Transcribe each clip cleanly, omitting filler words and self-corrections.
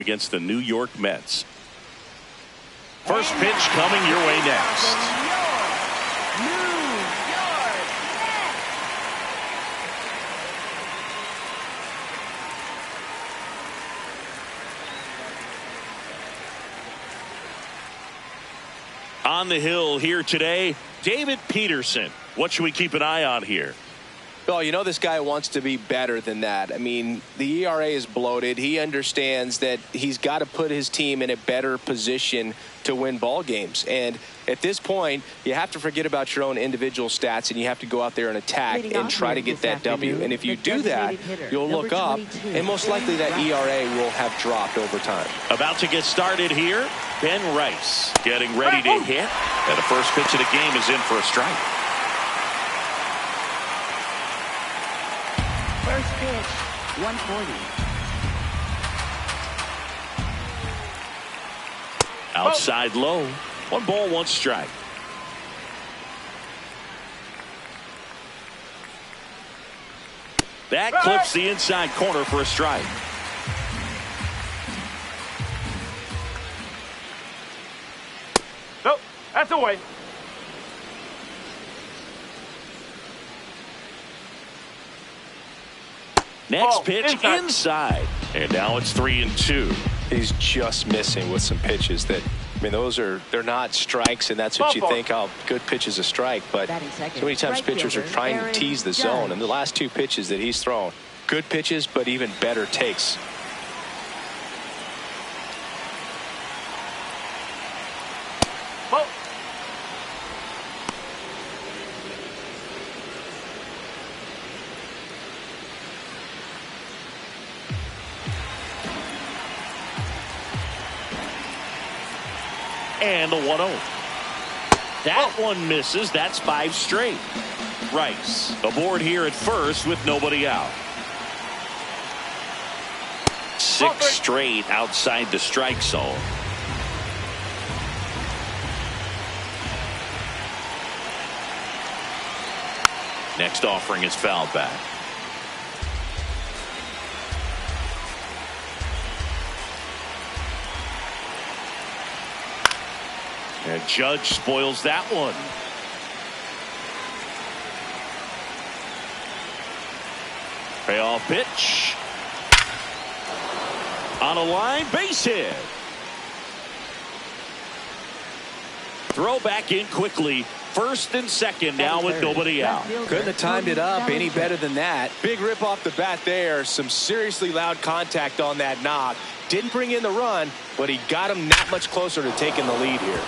against the New York Mets. First pitch coming your way next. On the hill here today, David Peterson. What should we keep an eye on here? Well, you know this guy wants to be better than that. I mean, the ERA is bloated. He understands that he's got to put his team in a better position to win ball games. And at this point, you have to forget about your own individual stats and you have to go out there and attack and try to get that W. And if you do that, you'll look up and most likely that ERA will have dropped over time. About to get started here, Ben Rice getting ready to hit. And the first pitch of the game is in for a strike. First pitch, 140. Outside low. 1 ball, 1 strike. That clips the inside corner for a strike. Nope, that's away. Next pitch inside. And now it's 3-2. He's just missing with some pitches that, I mean, they're not strikes, and that's what you think, oh, good pitch is a strike. But so many times pitchers are trying to tease the zone. And the last 2 pitches that he's thrown, good pitches, but even better takes. And the 1-0. That one misses. That's 5 straight. Rice aboard here at first with nobody out. 6 straight outside the strike zone. Next offering is fouled back. And Judge spoils that one. Payoff pitch. On a line, base hit. Throw back in quickly. First and second now with nobody out. Couldn't have timed it up any better than that. Big rip off the bat there. Some seriously loud contact on that knock. Didn't bring in the run, but he got him that much closer to taking the lead here.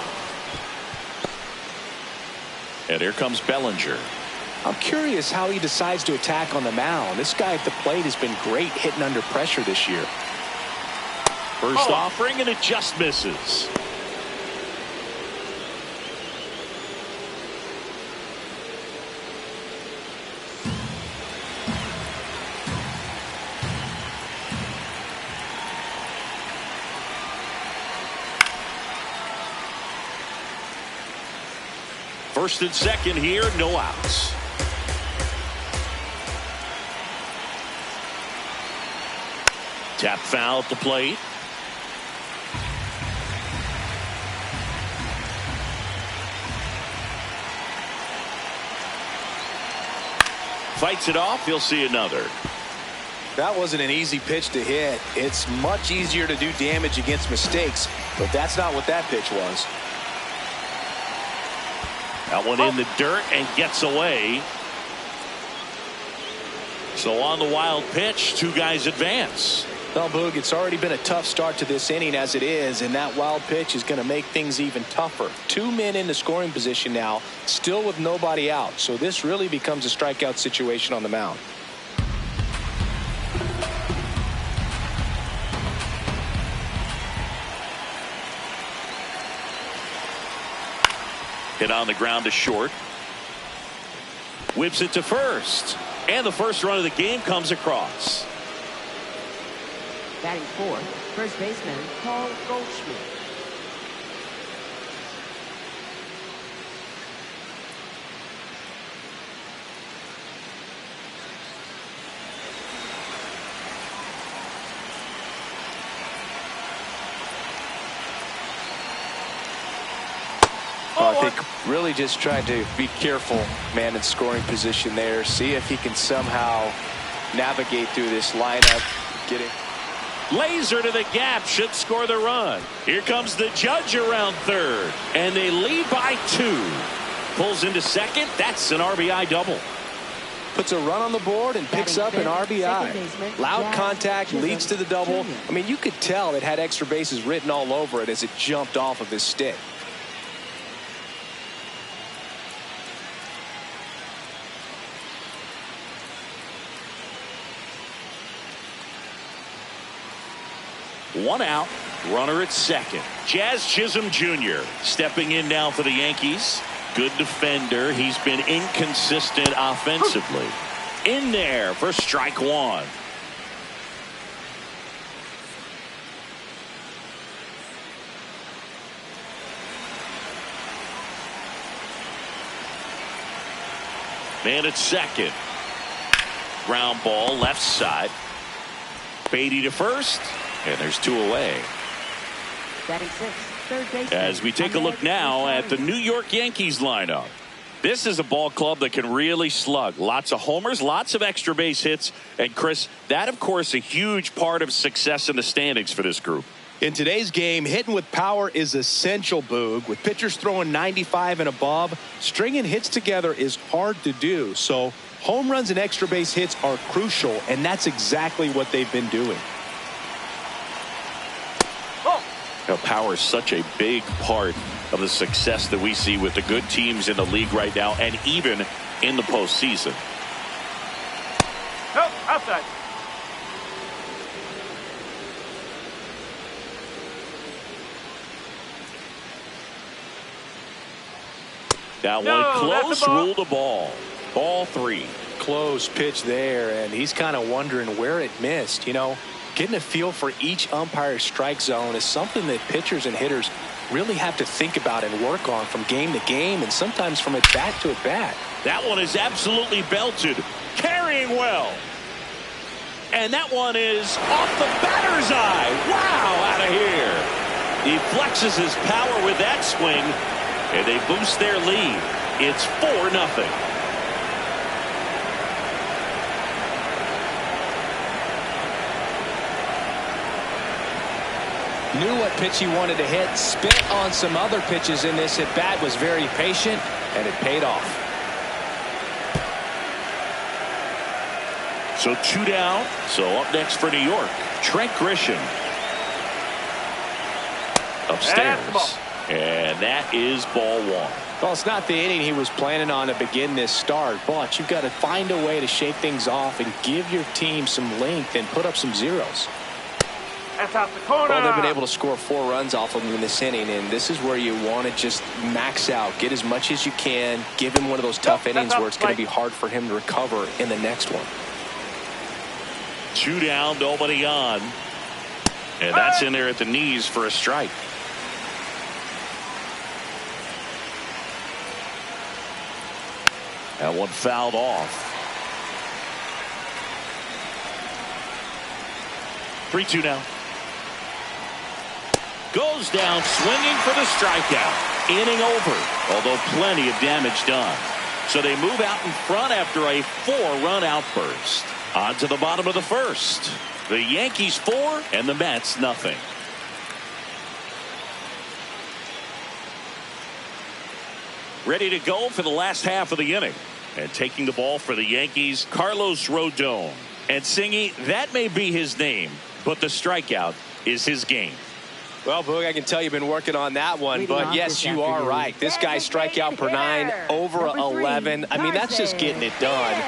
And here comes Bellinger. I'm curious how he decides to attack on the mound. This guy at the plate has been great hitting under pressure this year. First offering, and it just misses. First and second here, no outs. Tap foul at the plate. Fights it off. He'll see another. That wasn't an easy pitch to hit. It's much easier to do damage against mistakes, but that's not what that pitch was. That one in the dirt and gets away. So on the wild pitch, 2 guys advance. Well, Boog, it's already been a tough start to this inning as it is, and that wild pitch is going to make things even tougher. 2 men in the scoring position now, still with nobody out. So this really becomes a strikeout situation on the mound. Hit on the ground to short. Whips it to first. And the first run of the game comes across. Batting fourth, first baseman Paul Goldschmidt. I think really just trying to be careful, man, in scoring position there. See if he can somehow navigate through this lineup. Laser to the gap, should score the run. Here comes the judge around third, and they lead by 2. Pulls into second. That's an RBI double. Puts a run on the board and picks up an RBI. Loud contact leads to the double. I mean, you could tell it had extra bases written all over it as it jumped off of his stick. One out, runner at second. Jazz Chisholm Jr. stepping in now for the Yankees. Good defender. He's been inconsistent offensively. In there for strike 1. Man at second. Ground ball left side. Beatty to first. And there's 2 away. Batting 6th, third baseman. As we take a look now at the New York Yankees lineup. This is a ball club that can really slug. Lots of homers, lots of extra base hits. And Chris, that of course a huge part of success in the standings for this group. In today's game, hitting with power is essential, Boog. With pitchers throwing 95 and above, stringing hits together is hard to do. So home runs and extra base hits are crucial, and that's exactly what they've been doing. Power is such a big part of the success that we see with the good teams in the league right now, and even in the postseason. Nope, outside. That one close, ruled a ball. Ball 3. Close pitch there, and he's kind of wondering where it missed. You know, getting a feel for each umpire's strike zone is something that pitchers and hitters really have to think about and work on from game to game, and sometimes from at bat to at bat. That one is absolutely belted, carrying well. And that one is off the batter's eye. Wow, out of here. He flexes his power with that swing, and they boost their lead. It's 4-0. Knew what pitch he wanted to hit, spit on some other pitches in this at bat, was very patient, and it paid off. So 2 down. So up next for New York, Trent Grisham. Upstairs. And that is ball 1. Well, it's not the inning he was planning on to begin this start, but you've got to find a way to shake things off and give your team some length and put up some zeros. That's out the corner. Well, they've been able to score 4 runs off of him in this inning, and this is where you want to just max out, get as much as you can, give him one of those tough innings where it's going to be hard for him to recover in the next one. 2 down, nobody on. And that's in there at the knees for a strike. That one fouled off. 3-2 now. Goes down swinging for the strikeout. Inning over, although plenty of damage done. So they move out in front after a 4-run outburst. On to the bottom of the first. The Yankees 4 and the Mets nothing. Ready to go for the last half of the inning. And taking the ball for the Yankees, Carlos Rodon. And Singy, that may be his name, but the strikeout is his game. Well, Boog, I can tell you've been working on that one, but yes, you are right. This guy's strikeout per 9 over 11. I mean, that's just getting it done.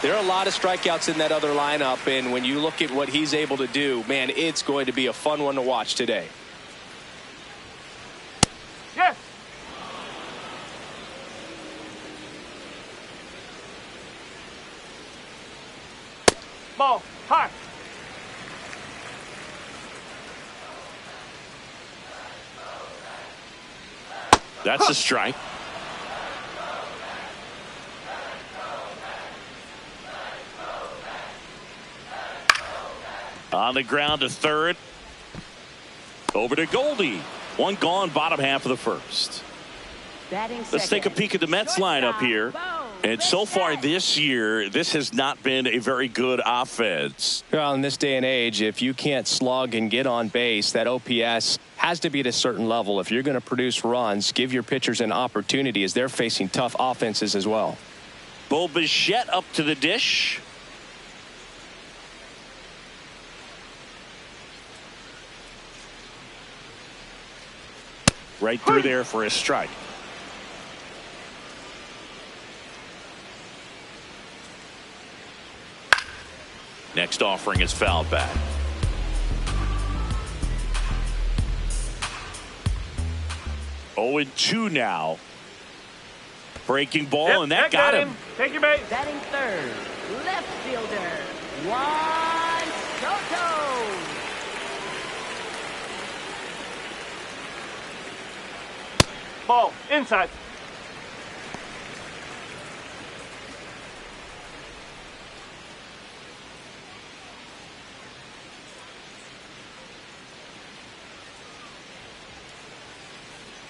There are a lot of strikeouts in that other lineup, and when you look at what he's able to do, man, it's going to be a fun one to watch today. Yes. Ball, high. That's a strike. On the ground to third. Over to Goldie. One gone, bottom half of the first. Let's take a peek at the Mets lineup here. And so far this year, this has not been a very good offense. Well, in this day and age, if you can't slug and get on base, that OPS has to be at a certain level. If you're going to produce runs, give your pitchers an opportunity as they're facing tough offenses as well. Bo Bichette up to the dish. Right through there for a strike. Next offering is fouled back. Oh, and 2 now. Breaking ball, Yep, and that got him. Take your base. Batting third, left fielder, Juan Soto. Ball inside.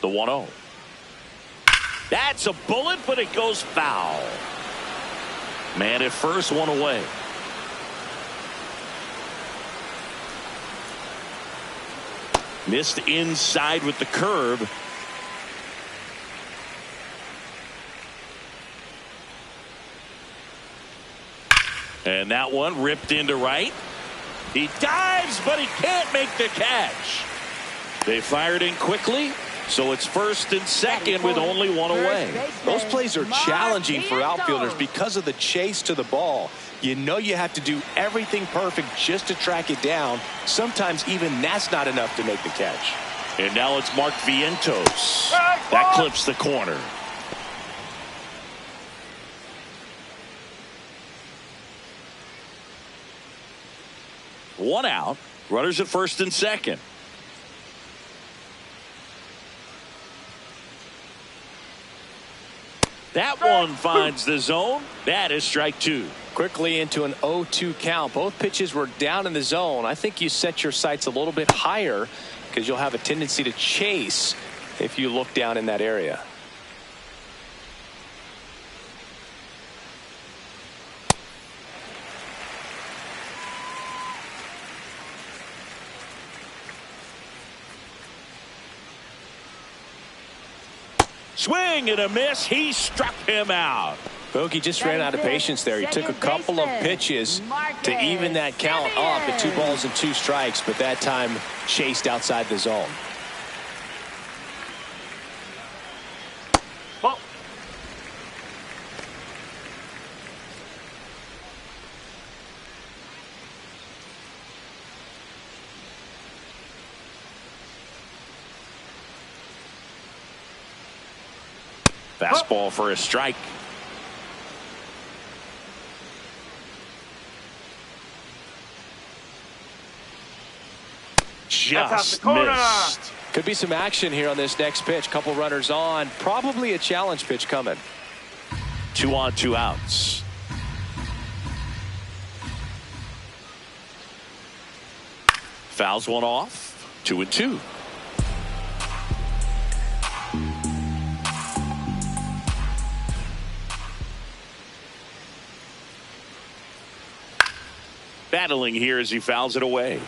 The 1-0. That's a bullet, but it goes foul. Man at first, 1 away. Missed inside with the curve. And that one ripped into right. He dives, but he can't make the catch. They fired in quickly, so it's first and second with only 1 away. Those plays are challenging for outfielders because of the chase to the ball. You know you have to do everything perfect just to track it down. Sometimes even that's not enough to make the catch. And now it's Mark Vientos. That clips the corner. One out. Runners at first and second. That one finds the zone. That is strike 2. Quickly into an 0-2 count. Both pitches were down in the zone. I think you set your sights a little bit higher because you'll have a tendency to chase if you look down in that area. Swing and a miss. He struck him out. Bogey just ran out of patience there. He took a couple of pitches to even that count up at 2 balls and 2 strikes, but that time chased outside the zone. Ball. Fastball for a strike. Just missed. Could be some action here on this next pitch. Couple runners on. Probably a challenge pitch coming. 2 on, 2 outs. Fouls one off. 2-2. Battling here as he fouls it away.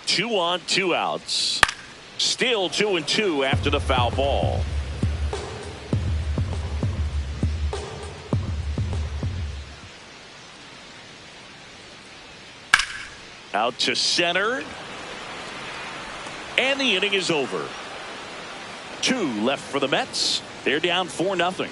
Two on, 2 outs. Still 2-2 after the foul ball. Out to center. And the inning is over. 2 left for the Mets. They're down 4-0.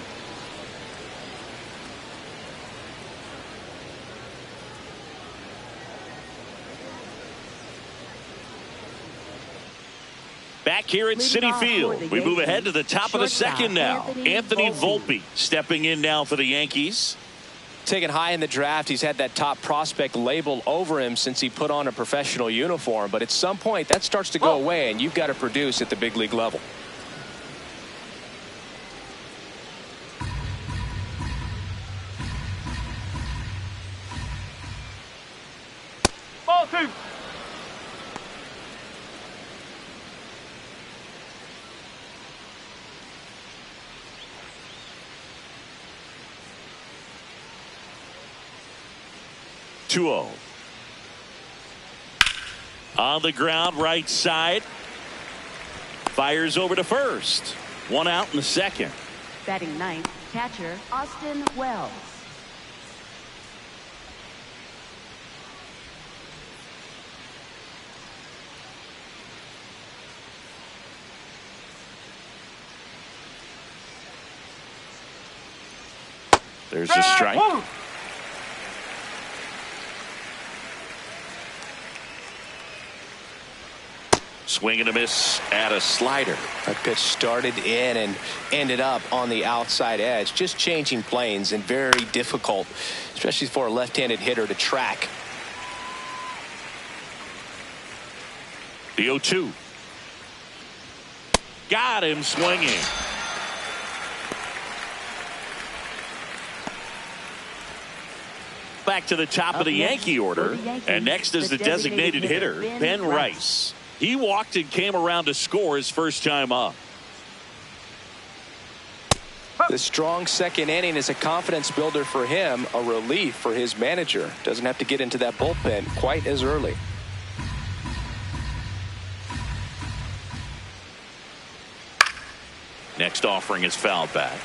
Back here at Citi Field, we move ahead to the top of the second now. Anthony Volpe stepping in now for the Yankees. Taken high in the draft, he's had that top prospect label over him since he put on a professional uniform. But at some point, that starts to go away, and you've got to produce at the big league level. Ball 2. 2-0. On the ground, right side. Fires over to first. One out in the second. Batting ninth, catcher Austin Wells. There's a strike. Swing and a miss at a slider. That pitch started in and ended up on the outside edge. Just changing planes and very difficult, especially for a left-handed hitter to track. The 0-2. Got him swinging. Back to the top of the Yankee order. And next is the designated hitter, Ben Rice. He walked and came around to score his first time up. The strong second inning is a confidence builder for him, a relief for his manager. Doesn't have to get into that bullpen quite as early. Next offering is fouled back.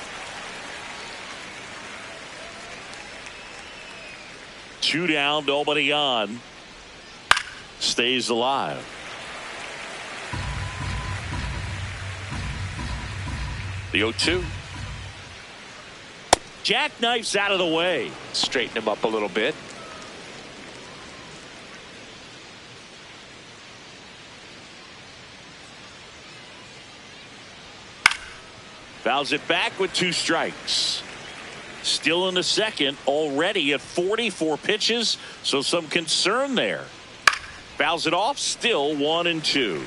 2 down, nobody on. Stays alive. The 0-2. Jackknifes out of the way. Straighten him up a little bit. Fouls it back with 2 strikes. Still in the second, already at 44 pitches, so some concern there. Fouls it off, still 1-2.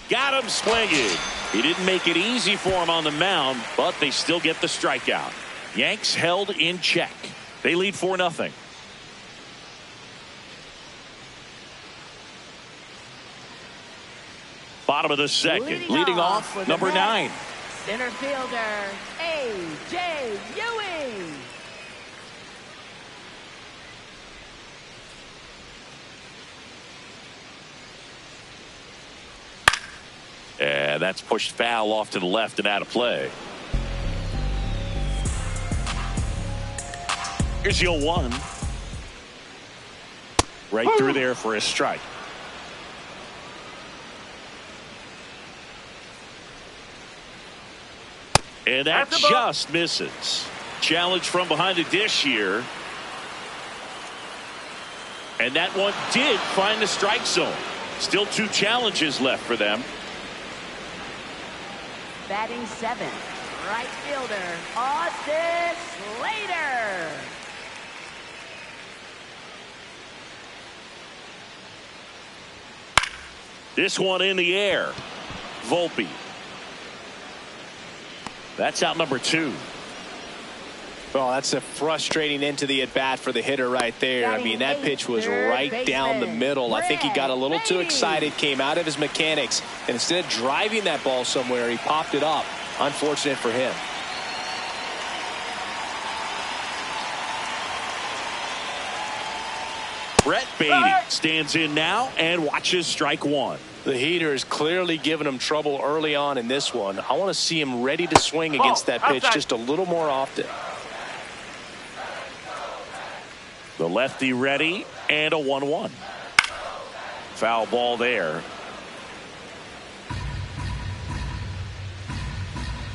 Got him swinging. He didn't make it easy for him on the mound, but they still get the strikeout. Yanks held in check. They lead 4-0. Bottom of the second. Leading off, number 9. Center fielder, A.J. Ewing. And that's pushed foul off to the left and out of play. Here's the 0-1. Right through there for a strike. And that just misses. Challenge from behind the dish here. And that one did find the strike zone. Still 2 challenges left for them. Batting 7th, right fielder, Austin Slater. This one in the air. Volpe. That's out number 2. Well, that's a frustrating end to the at-bat for the hitter right there. I mean, that pitch was right down the middle. I think he got a little too excited, came out of his mechanics, and instead of driving that ball somewhere, he popped it up. Unfortunate for him. Brett Beatty stands in now and watches strike 1. The heater is clearly giving him trouble early on in this one. I want to see him ready to swing against that pitch just a little more often. The lefty ready and a 1-1. Foul ball there.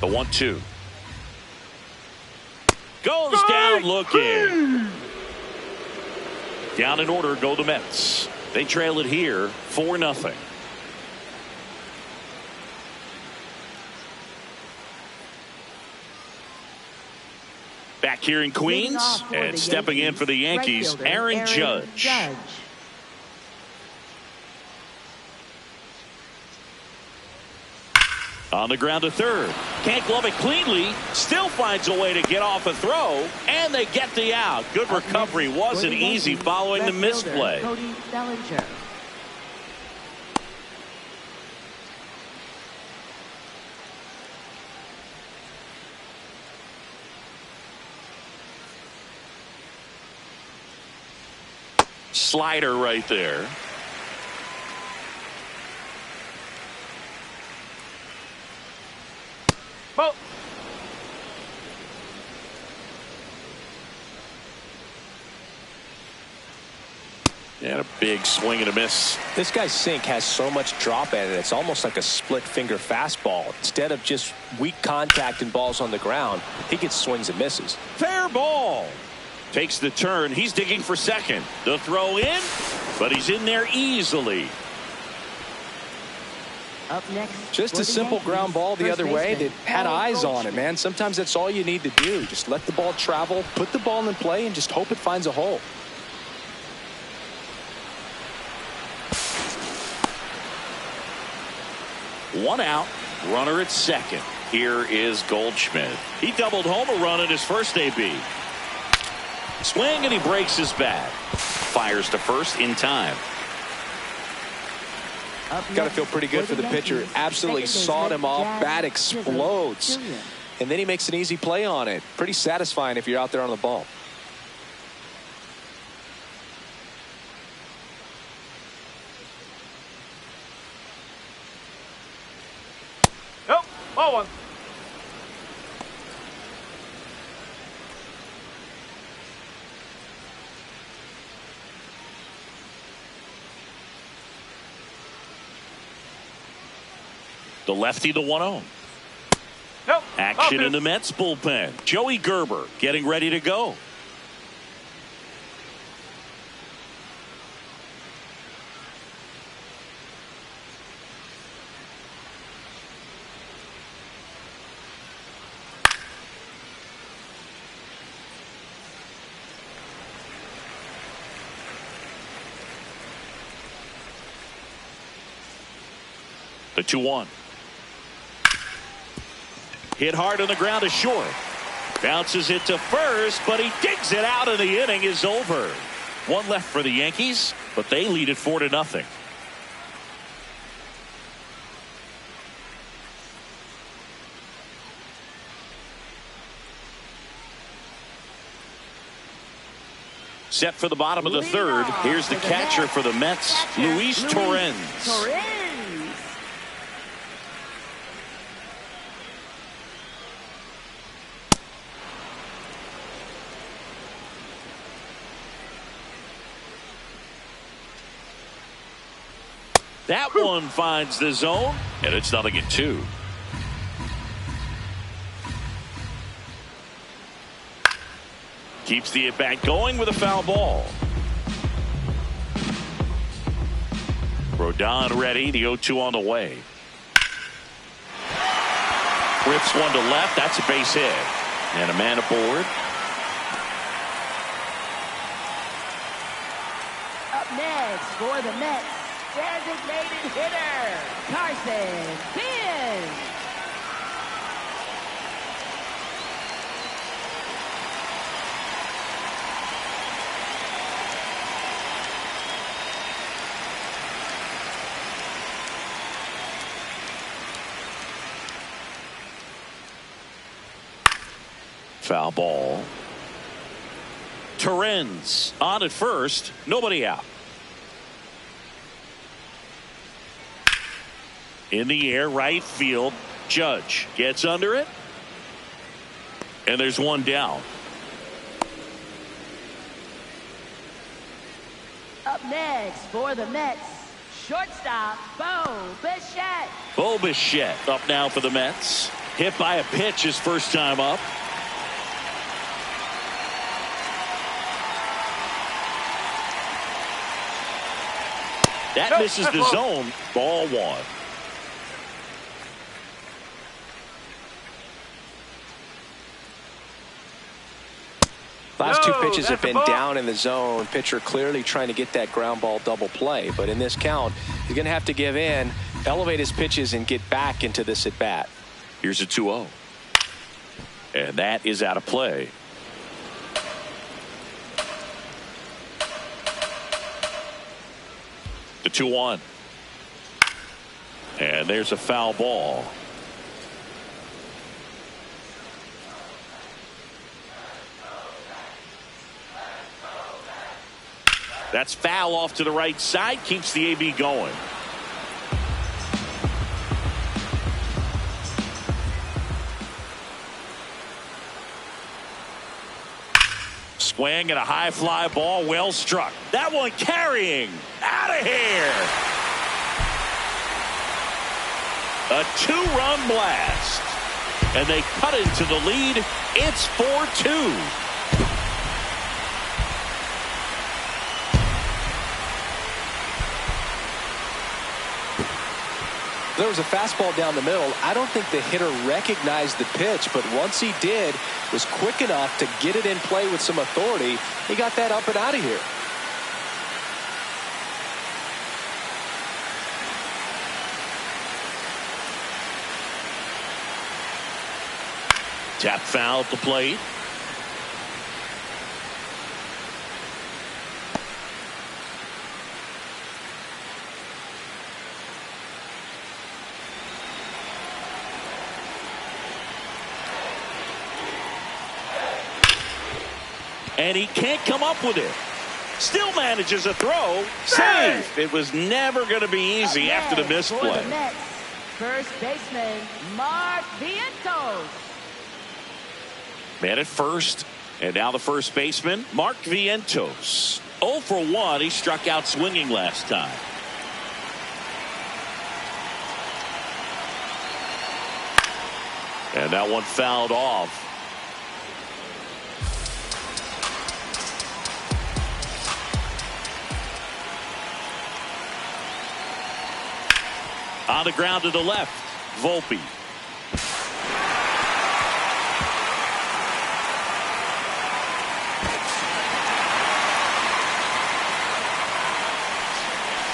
The 1-2. Goes down looking. Down in order go the Mets. They trail it here 4-0. Back here in Queens and stepping in for the Yankees, Aaron Judge. On the ground to third. Can't glove it cleanly. Still finds a way to get off a throw. And they get the out. Good recovery. Wasn't easy following the misplay. Cody Bellinger. Slider right there. Ball. And a big swing and a miss. This guy's sink has so much drop at it. It's almost like a split finger fastball. Instead of just weak contact and balls on the ground, he gets swings and misses. Fair ball. Takes the turn. He's digging for second. The throw in, but he's in there easily. Up next. Just for a the simple Yankees, ground ball the first other way baseman, that had Paul eyes on it, Goldschmidt. man. Sometimes that's all you need to do. Just let the ball travel, put the ball in play, and just hope it finds a hole. One out. Runner at second. Here is Goldschmidt. He doubled home a run in his first AB. Swing and he breaks his bat. Fires to first in time. Got to feel pretty good for the pitcher. Absolutely sawed him off. Bat explodes. And then he makes an easy play on it. Pretty satisfying if you're out there on the ball. Nope. Ball one. The lefty, the 1-0. Nope. Action in Offense. the Mets bullpen. Joey Gerber getting ready to go. The 2-1. Hit hard on the ground to short. Bounces it to first, but he digs it out and the inning is over. One left for the Yankees, but they lead it 4-0. Set for the bottom of the third. Here's the catcher for the Mets, Luis Torrens. That one finds the zone, and it's 0-2. Keeps the at-bat going with a foul ball. Rodon ready, the 0-2 on the way. Rips one to left, that's a base hit. And a man aboard. Up next for the Mets, designated hitter, Carson Finn. Foul ball. Torrens on at first, nobody out. In the air, right field. Judge gets under it. And there's one down. Up next for the Mets, shortstop, Bo Bichette. Bo Bichette up now for the Mets. Hit by a pitch his first time up. That misses the zone. Ball one. Last two pitches have that's a been ball. down in the zone. Pitcher clearly trying to get that ground ball double play. But in this count, he's going to have to give in. elevate his pitches and get back into this at bat. Here's a 2-0. And that is out of play. The 2-1. And there's a foul ball. That's foul off to the right side. Keeps the AB going. Swing and a high fly ball, well struck. That one carrying out of here. A 2-run blast. And they cut into the lead. It's 4-2. There was a fastball down the middle. I don't think the hitter recognized the pitch, but once he did, was quick enough to get it in play with some authority. He got that up and out of here. Tap foul at the plate. And he can't come up with it. Still manages a throw. Save. It was never going to be easy after the misplay. First baseman, Mark Vientos. Man at first. And now the first baseman, Mark Vientos. 0 for 1. He struck out swinging last time. And that one fouled off. On the ground to the left, Volpe.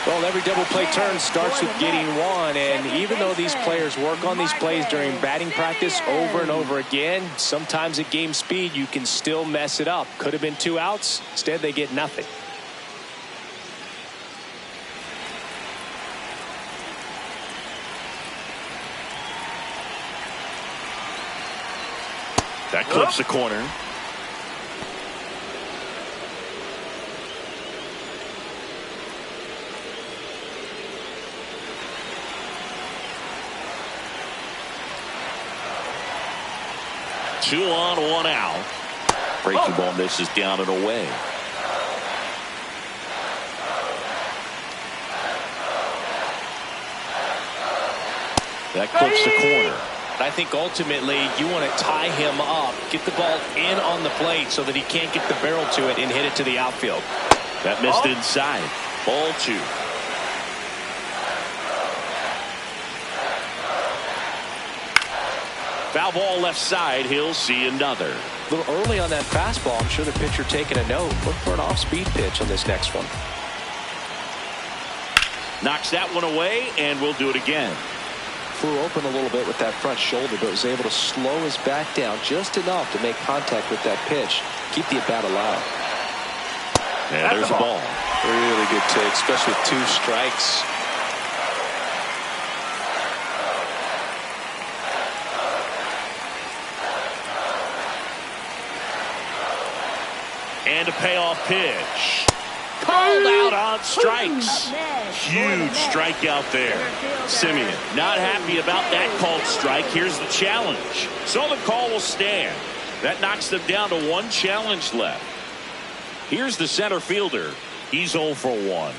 Well, every double play turn starts with getting one, and even though these players work on these plays during batting practice over and over again, sometimes at game speed you can still mess it up. Could have been 2 outs. Instead, they get nothing. That clips the corner. Two on, 1 out. Breaking ball misses down and away. That clips the corner. I think ultimately you want to tie him up, get the ball in on the plate so that he can't get the barrel to it and hit it to the outfield. That missed inside. Ball 2. Foul ball left side. He'll see another. A little early on that fastball. I'm sure the pitcher taking a note. Look for an off-speed pitch on this next one. Knocks that one away, and we'll do it again. Flew open a little bit with that front shoulder, but was able to slow his back down just enough to make contact with that pitch. Keep the at-bat alive. And there's a ball. Really good take, especially with 2 strikes. And a payoff pitch. Called out on strikes. Huge strikeout there. Simeon not happy about that called strike. Here's the challenge. So the call will stand. That knocks them down to 1 challenge left. Here's the center fielder. He's 0 for 1.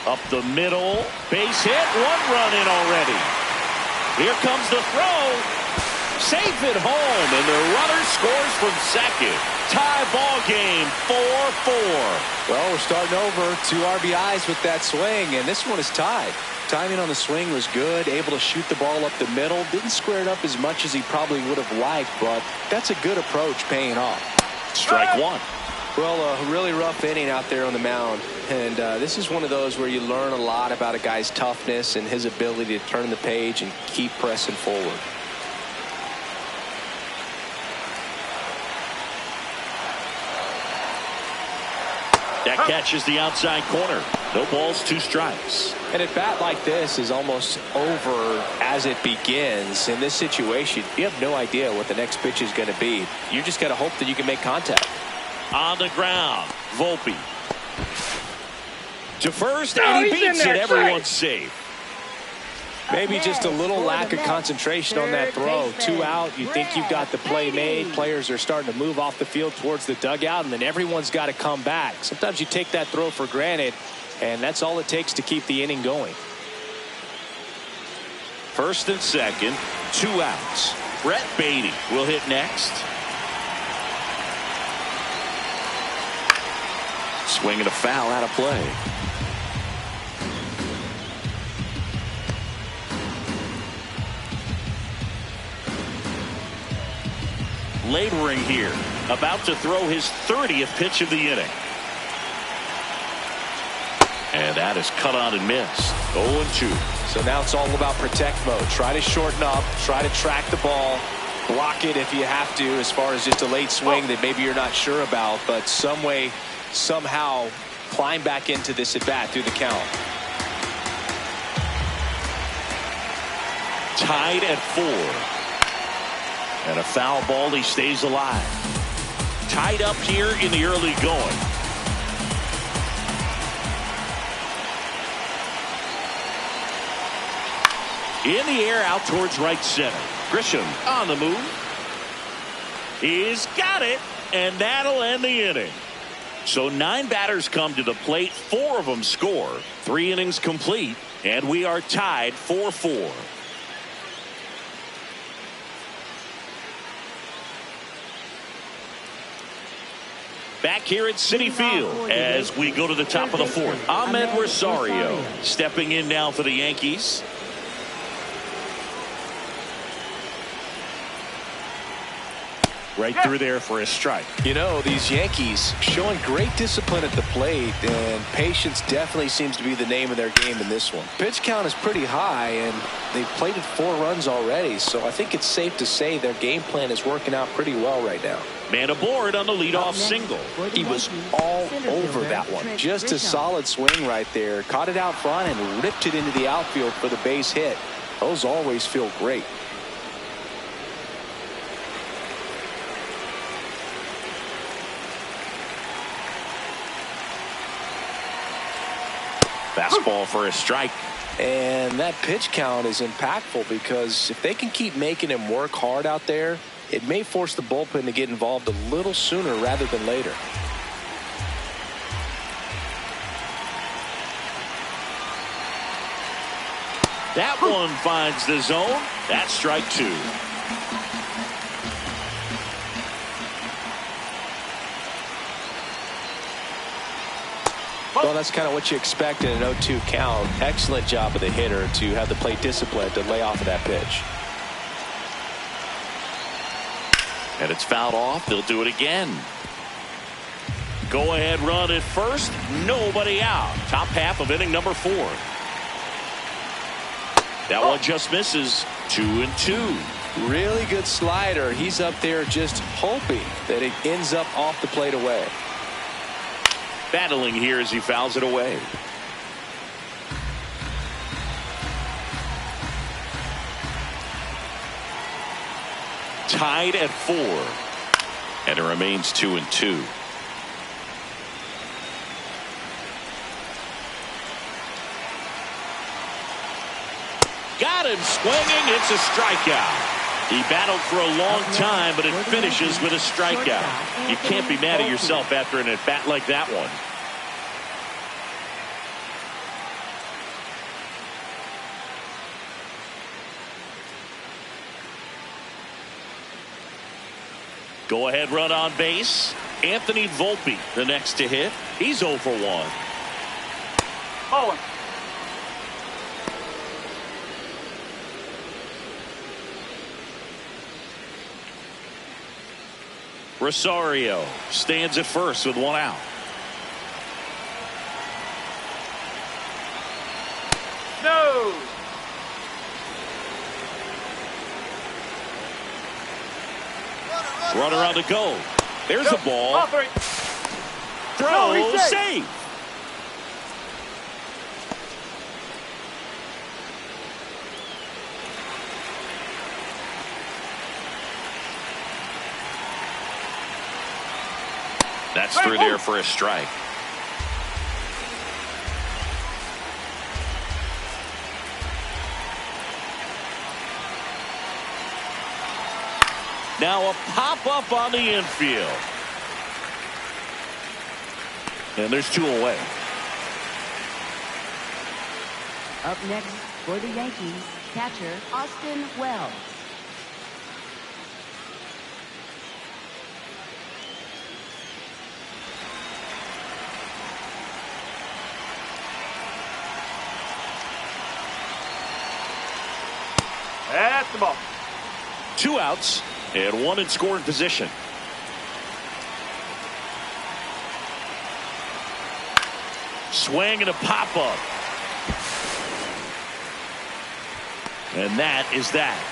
Up the middle. Base hit. 1 run in already. Here comes the throw. Safe at home, and the runner scores from second. Tie ball game, 4-4. Well, we're starting over. 2 RBIs with that swing, and this one is tied. Timing on the swing was good, able to shoot the ball up the middle. Didn't square it up as much as he probably would have liked, but that's a good approach paying off. Strike 1. Well, a really rough inning out there on the mound. And this is one of those where you learn a lot about a guy's toughness and his ability to turn the page and keep pressing forward. That catches the outside corner. No balls, 2 strikes. And a bat like this is almost over as it begins. In this situation, you have no idea what the next pitch is going to be. You just got to hope that you can make contact. On the ground, Volpe to first, and he beats it. Everyone's safe. Maybe just a little lack of concentration on that throw. 2 out. You think you've got the play made. Players are starting to move off the field towards the dugout, and then everyone's got to come back. Sometimes you take that throw for granted, and that's all it takes to keep the inning going. First and second, 2 outs. Brett Beatty will hit next. Swinging a foul out of play. Laboring here, about to throw his 30th pitch of the inning. And that is cut on and missed. 0-2. So now it's all about protect mode. Try to shorten up, try to track the ball, block it if you have to, as far as just a late swing that maybe you're not sure about, but some way, somehow climb back into this at bat through the count. Tied at 4. And a foul ball, he stays alive. Tied up here in the early going. In the air out towards right center. Grisham on the move. He's got it, and that'll end the inning. So 9 batters come to the plate, 4 of them score. 3 innings complete, and we are tied 4-4. Back here at Citi Field as we go to the top of the 4th. Ahmed Rosario stepping in now for the Yankees. Right through there for a strike. You know, these Yankees showing great discipline at the plate, and patience definitely seems to be the name of their game in this one. Pitch count is pretty high, and they've plated 4 runs already, so I think it's safe to say their game plan is working out pretty well right now. Man aboard on the leadoff single. He was all over that one. Just a solid swing right there. Caught it out front and ripped it into the outfield for the base hit. Those always feel great. Fastball for a strike. And that pitch count is impactful because if they can keep making him work hard out there, it may force the bullpen to get involved a little sooner rather than later. That one finds the zone. That's strike 2. Well, that's kind of what you expect in an 0-2 count. Excellent job of the hitter to have the plate discipline to lay off of that pitch. And it's fouled off. They'll do it again. Go ahead run at first. Nobody out. Top half of inning number 4. That one just misses. 2-2. Really good slider. He's up there just hoping that it ends up off the plate away. Battling here as he fouls it away. Tied at 4. And it remains 2-2. Got him swinging. It's a strikeout. He battled for a long time, but it finishes with a strikeout. You can't be mad at yourself after an at-bat like that one. Go ahead run on base. Anthony Volpe, the next to hit. He's 0 for 1. Owen. Rosario stands at first with 1 out. No. Runner on the go. There's a ball. All 3. Throw, No, he's safe. save. That's through there for a strike. Now a pop-up on the infield. And there's 2 away. Up next for the Yankees, catcher Austin Wells. That's the ball. 2 outs and 1 in scoring position. Swing and a pop-up. And that is that.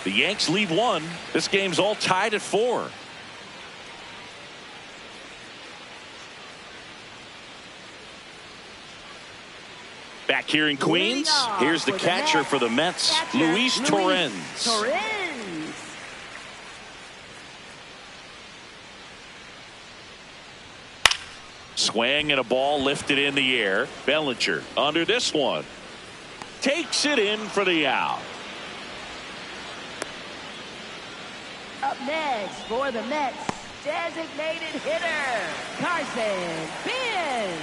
The Yanks lead 1. This game's all tied at 4. Back here in Queens, here's the catcher for the Mets, Luis Torrens. Swing and a ball lifted in the air. Bellinger under this one. Takes it in for the out. Up next for the Mets, designated hitter, Carson Benz.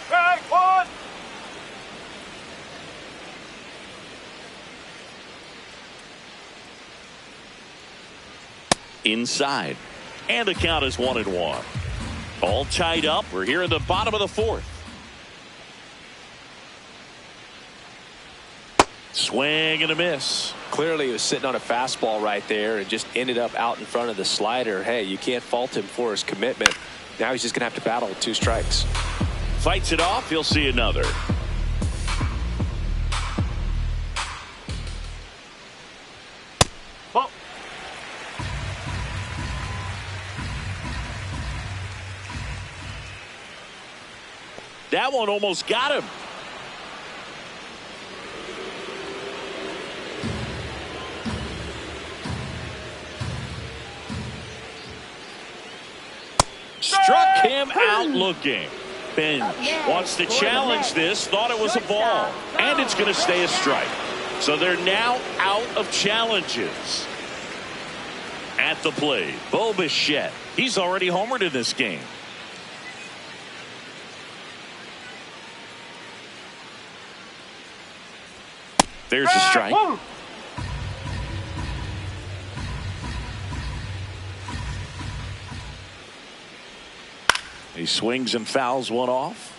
Strike 1. Inside. And the count is 1-1. All tied up. We're here in the bottom of the 4th. Swing and a miss. Clearly he was sitting on a fastball right there and just ended up out in front of the slider. Hey, you can't fault him for his commitment. Now he's just going to have to battle with 2 strikes. Fights it off. He'll see another. Ball. That one almost got him. Struck him out looking. Bench wants to challenge this. Thought it was a ball. And it's going to stay a strike. So they're now out of challenges. At the plate, Bo Bichette. He's already homered in this game. There's a strike. He swings and fouls one off.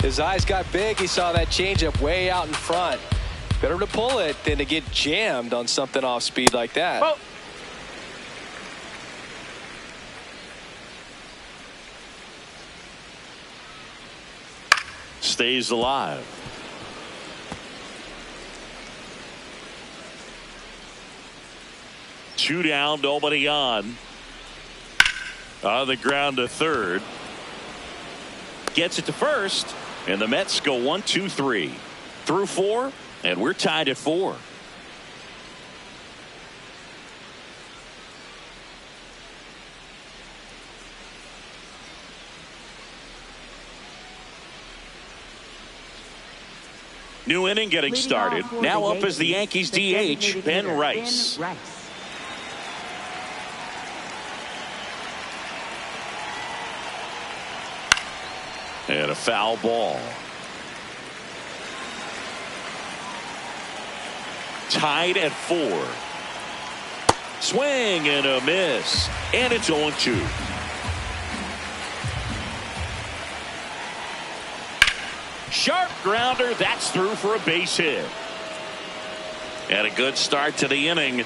His eyes got big. He saw that changeup way out in front. Better to pull it than to get jammed on something off speed like that. Ball. Stays alive. Two down, nobody on. On the ground to third. Gets it to first. And the Mets go 1, 2, 3. Through 4. And we're tied at 4. New inning getting started. Now up is the Yankees DH, Ben Rice. And a foul ball. Tied at 4. Swing and a miss. And it's 0-2. Sharp grounder. That's through for a base hit. And a good start to the inning.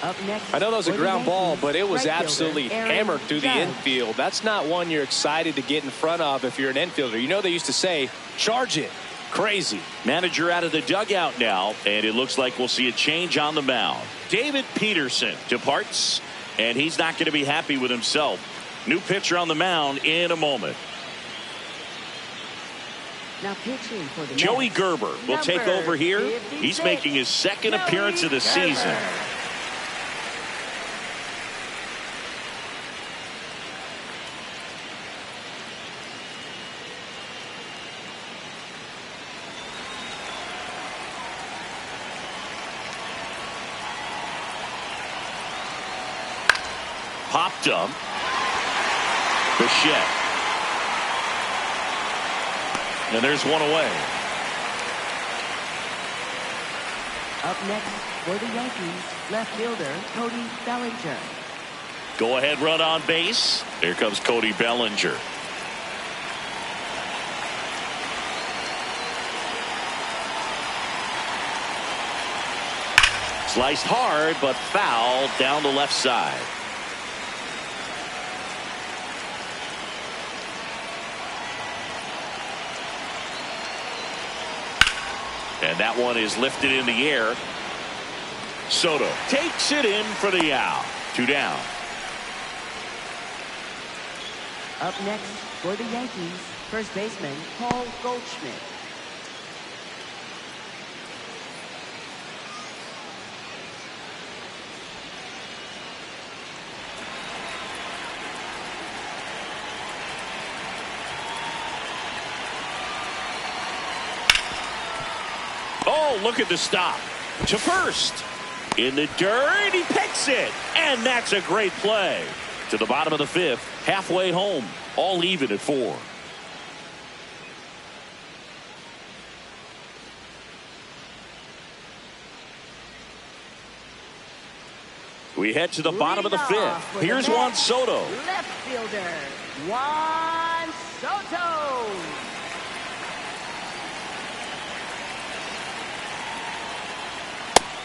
Up next, I know that was a for the ground ball, Yankees, but it was right fielder, absolutely Aaron hammered through the Judge. infield. That's not one you're excited to get in front of if you're an infielder. You know they used to say, charge it. Crazy. Manager out of the dugout now, and it looks like we'll see a change on the mound. David Peterson departs, and he's not going to be happy with himself. New pitcher on the mound in a moment. Now pitching for the Joey Mets, Gerber will take number over here. 56, He's making his second Joey appearance of the Gerber. season. Popped up. Bichette. And there's one away. Up next for the Yankees, left fielder Cody Bellinger. Go ahead run on base. Here comes Cody Bellinger. Sliced hard, but foul down the left side. And that one is lifted in the air. Soto takes it in for the out. 2 down. Up next for the Yankees, first baseman Paul Goldschmidt. Oh, look at the stop. To first. In the dirt, he picks it. And that's a great play. To the bottom of the 5th, halfway home. All even at 4. We head to the bottom of the 5th. Here's Juan Soto. Left fielder Juan Soto.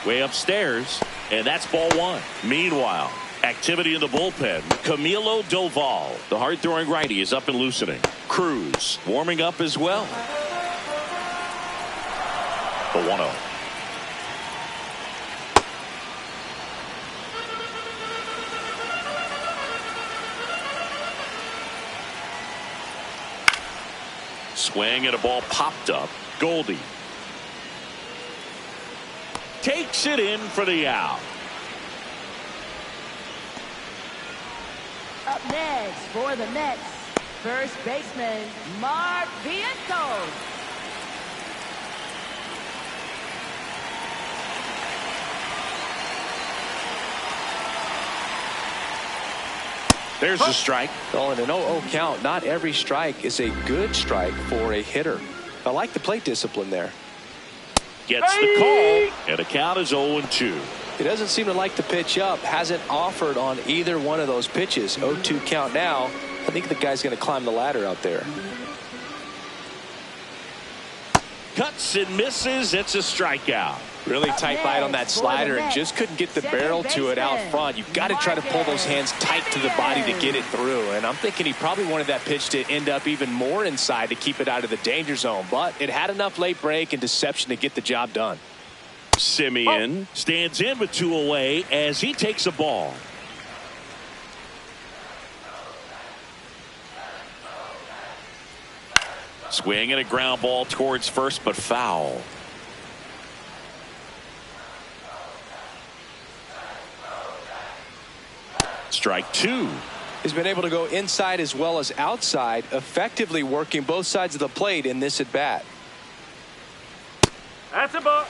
Way upstairs, and that's ball 1. Meanwhile, activity in the bullpen. Camilo Doval, the hard-throwing righty, is up and loosening. Cruz warming up as well. The 1-0. Swing and a ball popped up. Goldie takes it in for the out. Up next for the Mets, first baseman Mark Vientos. There's a strike. Well, in an 0-0 count, not every strike is a good strike for a hitter. I like the plate discipline there. Gets the call, and the count is 0-2. He doesn't seem to like the pitch up. Hasn't offered on either one of those pitches. 0-2 count now. I think the guy's going to climb the ladder out there. Cuts and misses. It's a strikeout. Really tight bite on that slider and just couldn't get the barrel to it out front. You've got to try to pull those hands tight to the body to get it through. And I'm thinking he probably wanted that pitch to end up even more inside to keep it out of the danger zone. But it had enough late break and deception to get the job done. Simeon stands in with 2 away as he takes a ball. Swing and a ground ball towards first, but foul. Strike 2. He's been able to go inside as well as outside, effectively working both sides of the plate in this at bat. That's a ball.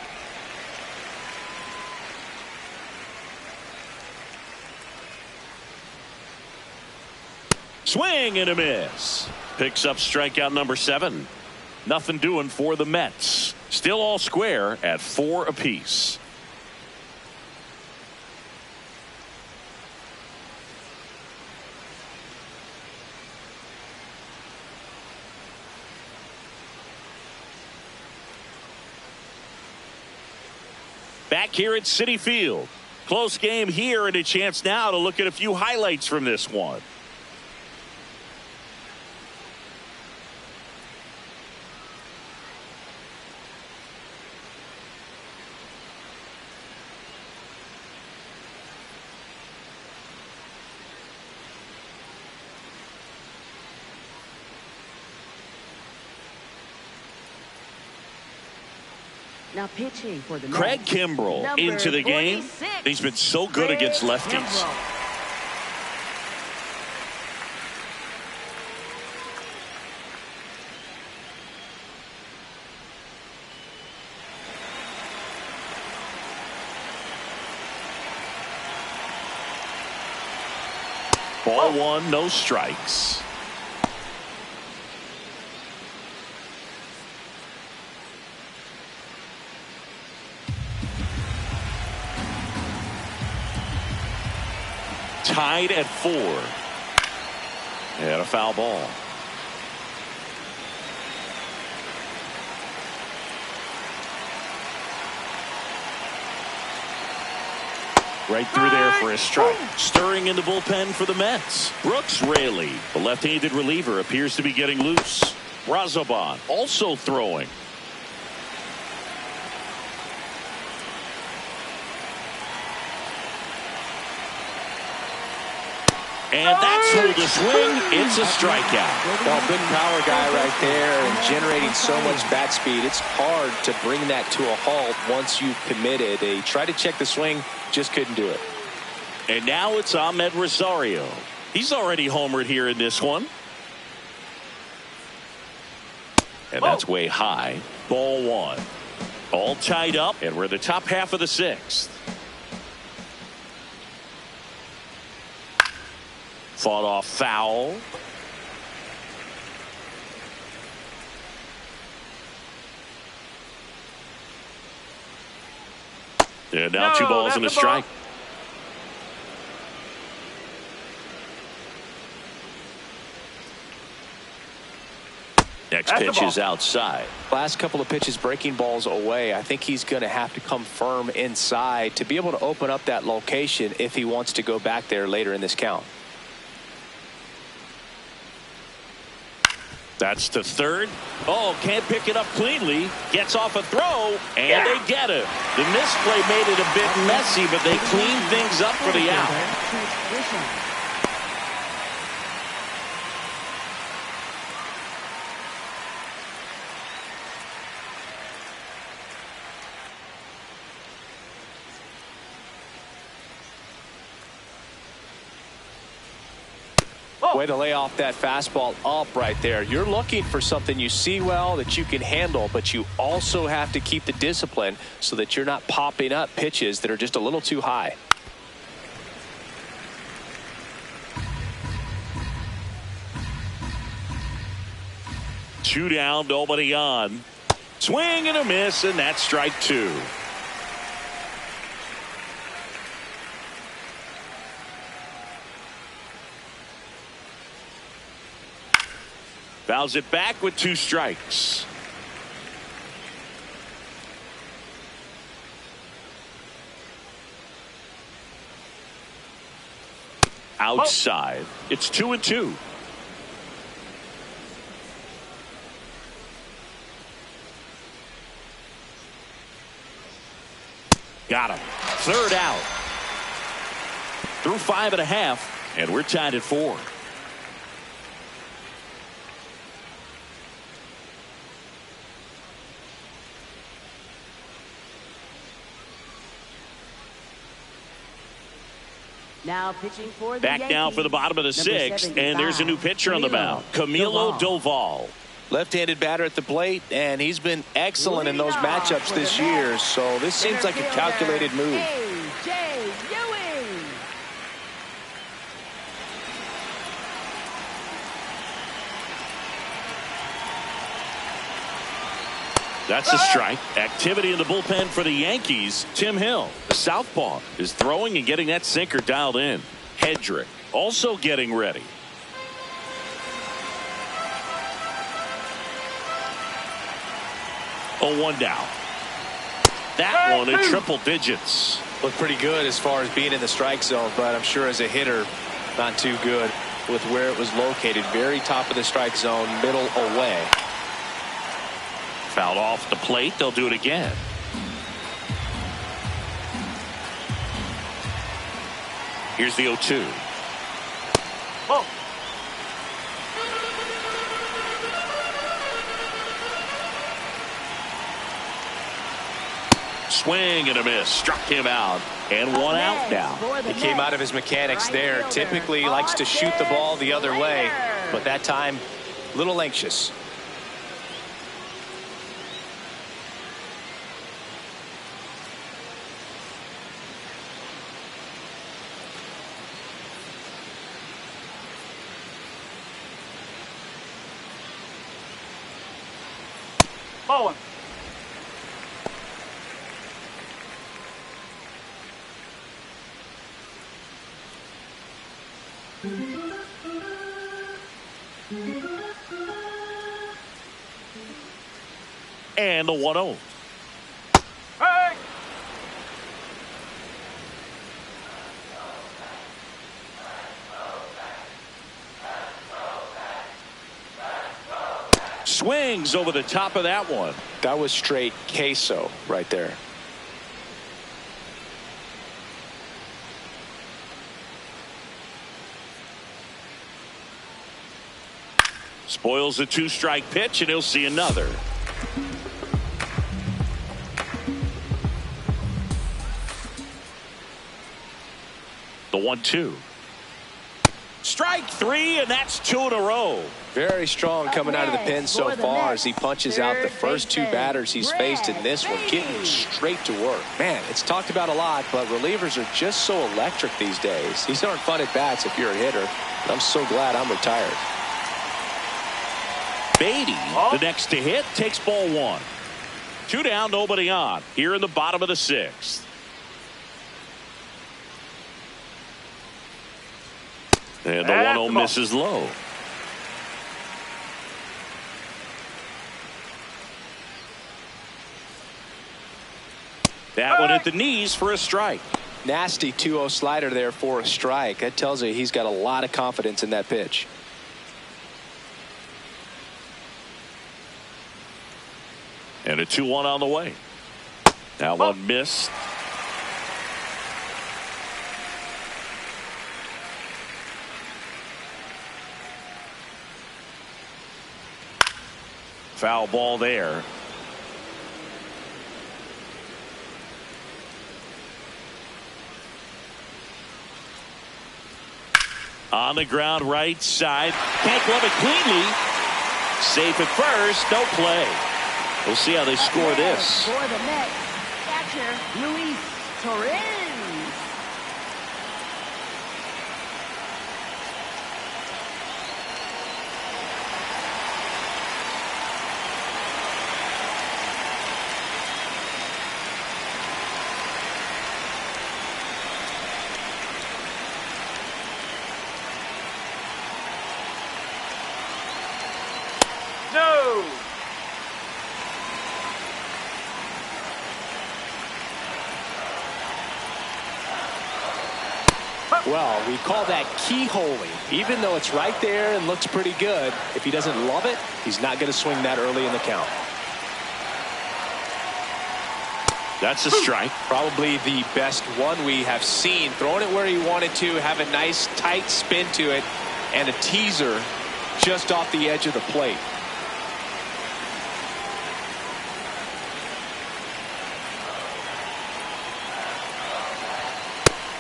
Swing and a miss. Picks up strikeout number 7. Nothing doing for the Mets. Still all square at 4 apiece. Back here at Citi Field. Close game here, and a chance now to look at a few highlights from this one. Now pitching for the Craig Mets, Kimbrell number into the game. 46, He's been so good Craig against lefties. Kimbrell. Ball one, no strikes. Tied at 4. And a foul ball. Right through there for a strike. Stirring in the bullpen for the Mets. Brooks Raley, the left-handed reliever, appears to be getting loose. Razoban also throwing. And that's who the swing. It's a strikeout. Well, big power guy right there and generating so much bat speed. It's hard to bring that to a halt once you've committed. They tried to check the swing, just couldn't do it. And now it's Ahmed Rosario. He's already homered here in this one. And that's way high. Ball one. All tied up, and we're in the top half of the 6th. Fought off foul. And now 2 balls and a strike. Next pitch is outside. Last couple of pitches breaking balls away. I think he's going to have to come firm inside to be able to open up that location if he wants to go back there later in this count. That's to third. Oh, can't pick it up cleanly. Gets off a throw, and they get it. The misplay made it a bit messy, but they cleaned things up for the out. Way to lay off that fastball up right there. You're looking for something you see well that you can handle, but you also have to keep the discipline so that you're not popping up pitches that are just a little too high. Two down, nobody on. Swing and a miss, and that's strike 2. Fouls it back with 2 strikes. Outside. It's 2-2. Got him. Third out. Through 5.5, and we're tied at 4. Now pitching for the Back Yankees, now for the bottom of the 6th, and there's a new pitcher on the mound, Camilo Doval. Left-handed batter at the plate, and he's been excellent in those matchups this year, so this seems like a calculated move. A.J. Ewing. That's a strike. Activity in the bullpen for the Yankees. Tim Hill, the southpaw, is throwing and getting that sinker dialed in. Hedrick also getting ready. Oh, 1 down. that one in triple digits. Looked pretty good as far as being in the strike zone, but I'm sure as a hitter, not too good with where it was located. Very top of the strike zone, middle away. Fouled off the plate. They'll do it again. Here's the 0-2. Oh. Swing and a miss. Struck him out. And one out now. He came out of his mechanics there. Typically likes to shoot the ball the other way, but that time, a little anxious. Bowling. And the 1-0. Hey. Swings over the top of that one. That was straight queso right there. Spoils a 2-strike pitch, and he'll see another. The 1-2. Strike 3, and that's 2 in a row. Very strong coming out of the pen so far as he punches out the first 2 batters he's faced in this one, getting straight to work. Man, it's talked about a lot, but relievers are just so electric these days. These aren't fun at bats if you're a hitter. I'm so glad I'm retired. Beatty, the next to hit, takes ball 1. 2 down, nobody on. Here in the bottom of the 6th. And the 1-0 misses low. That one hit the knees for a strike. Nasty 2-0 slider there for a strike. That tells you he's got a lot of confidence in that pitch. And a 2-1 on the way. That one missed. Foul ball there. On the ground right side. Can't glove it cleanly. Safe at first. No play. We'll see how they score this. For the Mets, catcher Luis Torres. No. Well, we call that keyholing. Even though it's right there and looks pretty good, if he doesn't love it, he's not going to swing that early in the count. That's a strike. Probably the best one we have seen. Throwing it where he wanted to, have a nice tight spin to it, and a teaser just off the edge of the plate.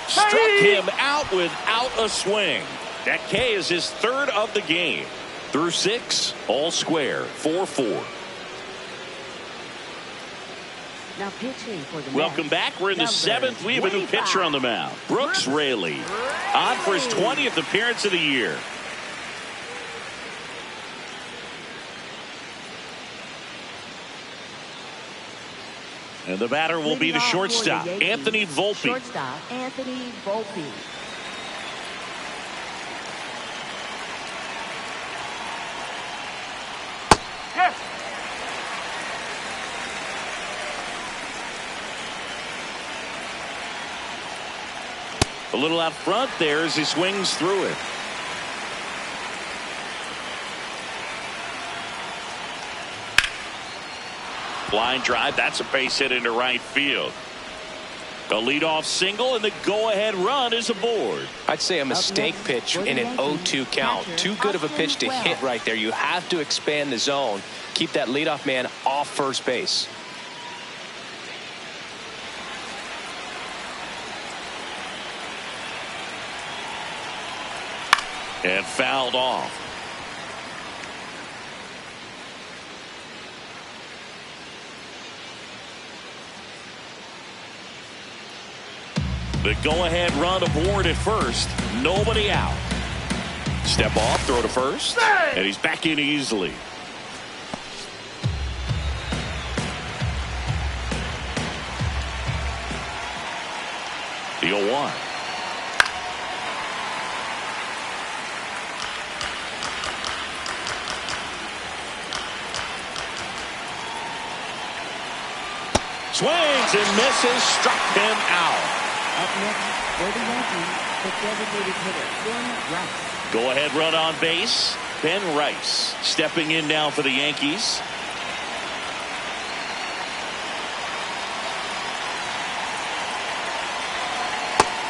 Struck him out without a swing. That K is his 3rd of the game. Through 6, all square, 4-4. Now pitching for the Welcome Mets, back. We're in the number 7th. We have a new 25. pitcher on the mound. Brooks Raley. On for his 20th appearance of the year. And the batter will be the shortstop, Anthony Volpe. Shortstop, Anthony Volpe. Yes. A little out front there as he swings through it. Line drive. That's a base hit into right field. A leadoff single, and the go-ahead run is aboard. I'd say a mistake pitch in an 0-2 count. Too good of a pitch to hit right there. You have to expand the zone. Keep that leadoff man off first base. And fouled off. The go-ahead run aboard at first. Nobody out. Step off, throw to first. And he's back in easily. The 0-1. Swings and misses, struck him out. Up next for the Yankees, the designated hitter, Ben Rice. Go ahead run on base. Ben Rice stepping in now for the Yankees.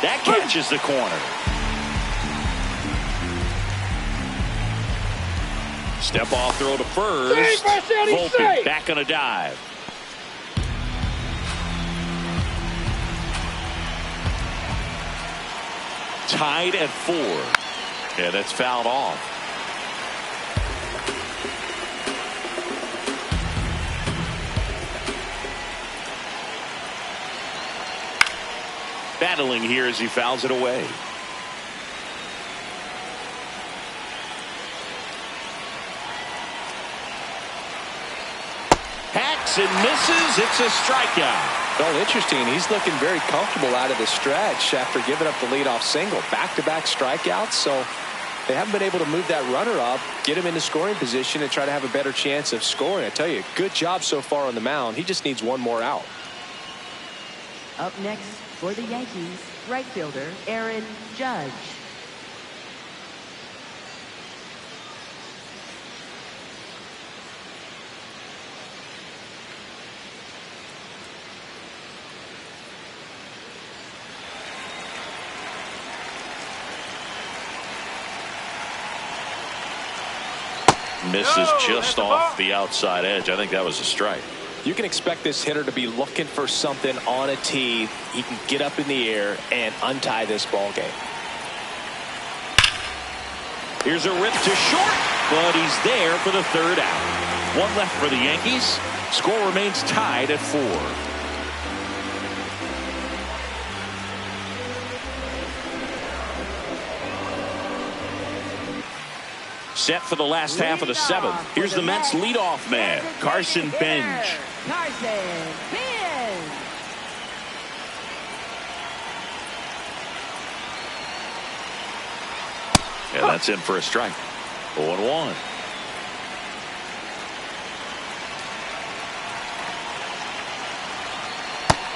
That catches the corner. Step off throw to first. Volpe back on a dive. Tied at 4. Yeah, that's fouled off. Battling here as he fouls it away. Hacks and misses. It's a strikeout. Well, interesting. He's looking very comfortable out of the stretch after giving up the leadoff single. Back-to-back strikeouts, so they haven't been able to move that runner up, get him into scoring position, and try to have a better chance of scoring. I tell you, good job so far on the mound. He just needs one more out. Up next for the Yankees, right fielder Aaron Judge. Misses just off the outside edge. I think that was a strike. You can expect this hitter to be looking for something on a tee. He can get up in the air and untie this ball game. Here's a rip to short, but he's there for the third out. One left for the Yankees. Score remains tied at 4. Set for the last half of the 7th. Here's the Mets leadoff man, Carson Bench. Carson Bench. Yeah, that's in for a strike. 0-1.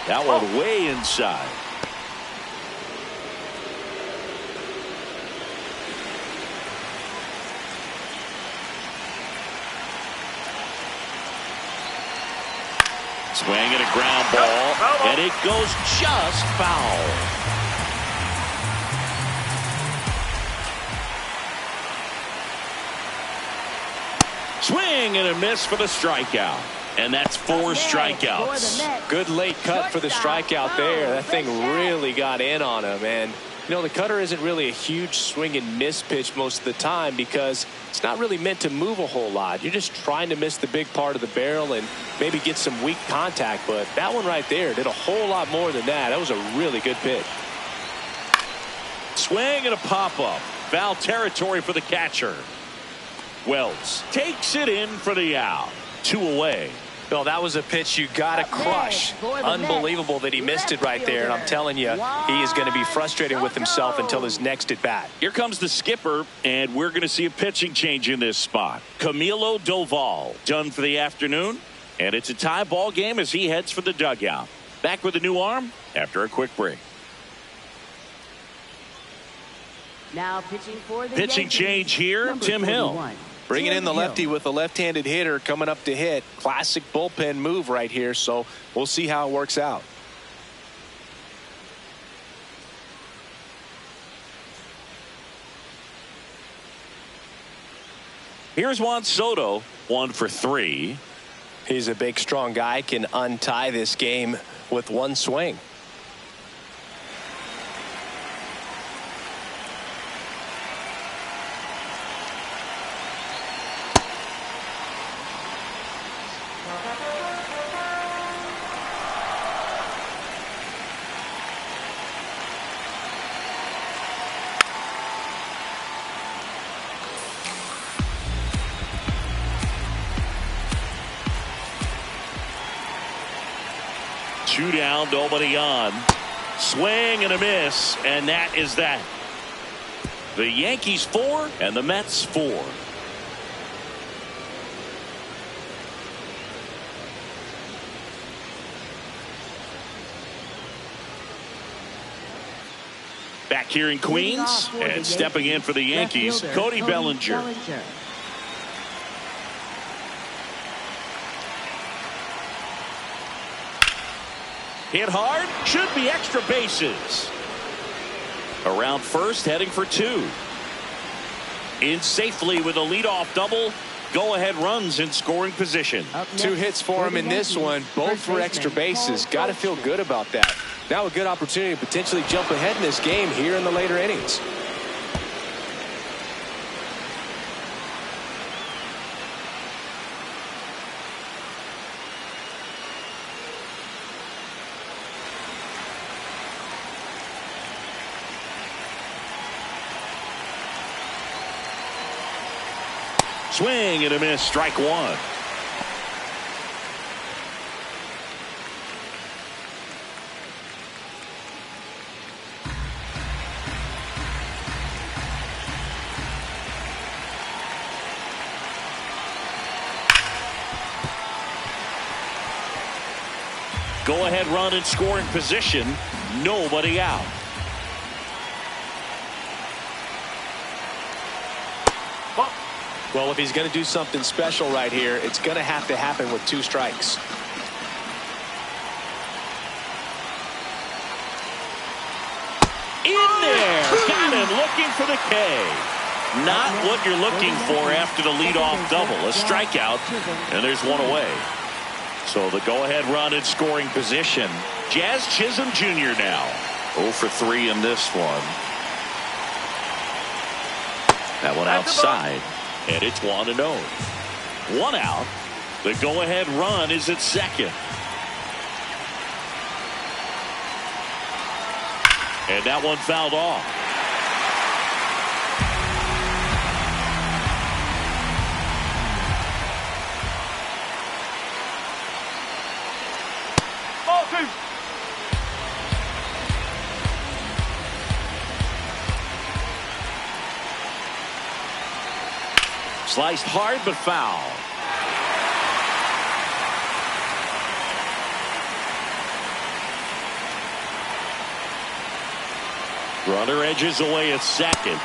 That one way inside. Swing and a ground ball, and it goes just foul. Swing and a miss for the strikeout. And that's 4 strikeouts. Good late cut for the strikeout there. That thing really got in on him. And, you know, the cutter isn't really a huge swing and miss pitch most of the time because it's not really meant to move a whole lot. You're just trying to miss the big part of the barrel and maybe get some weak contact. But that one right there did a whole lot more than that. That was a really good pitch. Swing and a pop-up. Foul territory for the catcher. Wells takes it in for the out. 2 away. Well, that was a pitch you got to crush. Unbelievable that he missed it right there. And I'm telling you, he is going to be frustrated with himself until his next at bat. Here comes the skipper, and we're going to see a pitching change in this spot. Camilo Doval done for the afternoon, and it's a tie ball game as he heads for the dugout. Back with a new arm after a quick break. Now pitching for the Pitching Yankees, change here, number Tim Hill. 41. Bringing in the Tim Hill. lefty with a left-handed hitter coming up to hit. Classic bullpen move right here, so we'll see how it works out. Here's Juan Soto, 1 for 3. He's a big, strong guy, can untie this game with one swing. Two down, nobody on. Swing and a miss, and that is that. The Yankees 4 and the Mets 4. Back here in Queens and stepping in for the Yankees, Cody Bellinger. Hit hard, should be extra bases. Around first, heading for 2. In safely with a leadoff double. Go-ahead runs in scoring position. 2 hits for him in this one, both for extra bases. Got to feel good about that. Now a good opportunity to potentially jump ahead in this game here in the later innings. Swing and a miss, strike 1. Go ahead run in scoring position, nobody out. Well, if he's going to do something special right here, it's going to have to happen with 2 strikes. In there, got him looking for the K. Not what you're looking for after the leadoff double. A strikeout, and there's one away. So the go-ahead run in scoring position. Jazz Chisholm Jr. now 0 for 3 in this one. That one outside. And it's 1-0. 1 out. The go-ahead run is at second. And that one fouled off. Ball 2. Sliced hard but foul. Runner edges away at second.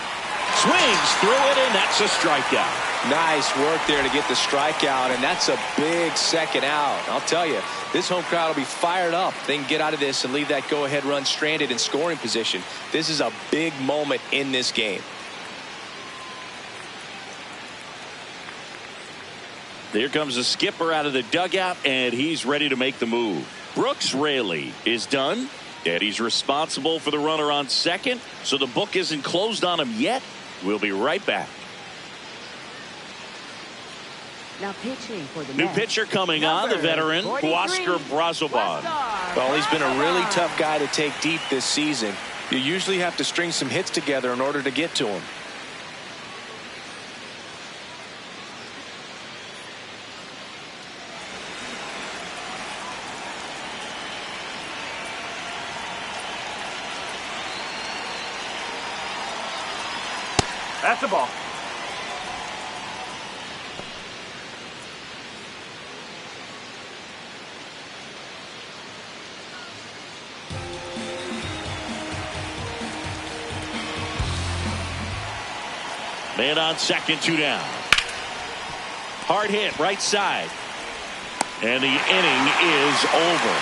Swings through it, and that's a strikeout. Nice work there to get the strikeout, and that's a big second out. I'll tell you, this home crowd will be fired up. They can get out of this and leave that go-ahead run stranded in scoring position. This is a big moment in this game. There comes the skipper out of the dugout, and he's ready to make the move. Brooks Raley is done, and he's responsible for the runner on second, so the book isn't closed on him yet. We'll be right back. Now pitching for the New Mets, pitcher coming on, the veteran, 43, Huascar Brazoban. Well, he's been a really tough guy to take deep this season. You usually have to string some hits together in order to get to him. That's the ball. And on second, 2 down. Hard hit right side. And the inning is over.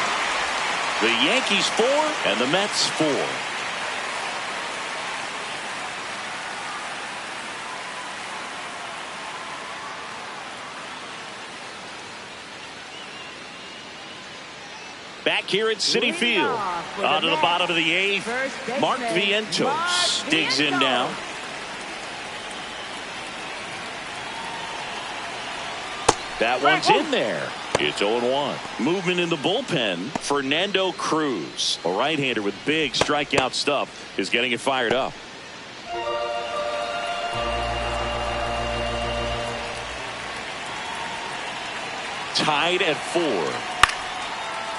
The Yankees 4 and the Mets 4. Back here at Citi Field. On to the bottom of the 8th. Mark Vientos digs in now. That one's in there. It's 0-1. Movement in the bullpen. Fernando Cruz, a right-hander with big strikeout stuff, is getting it fired up. Tied at 4.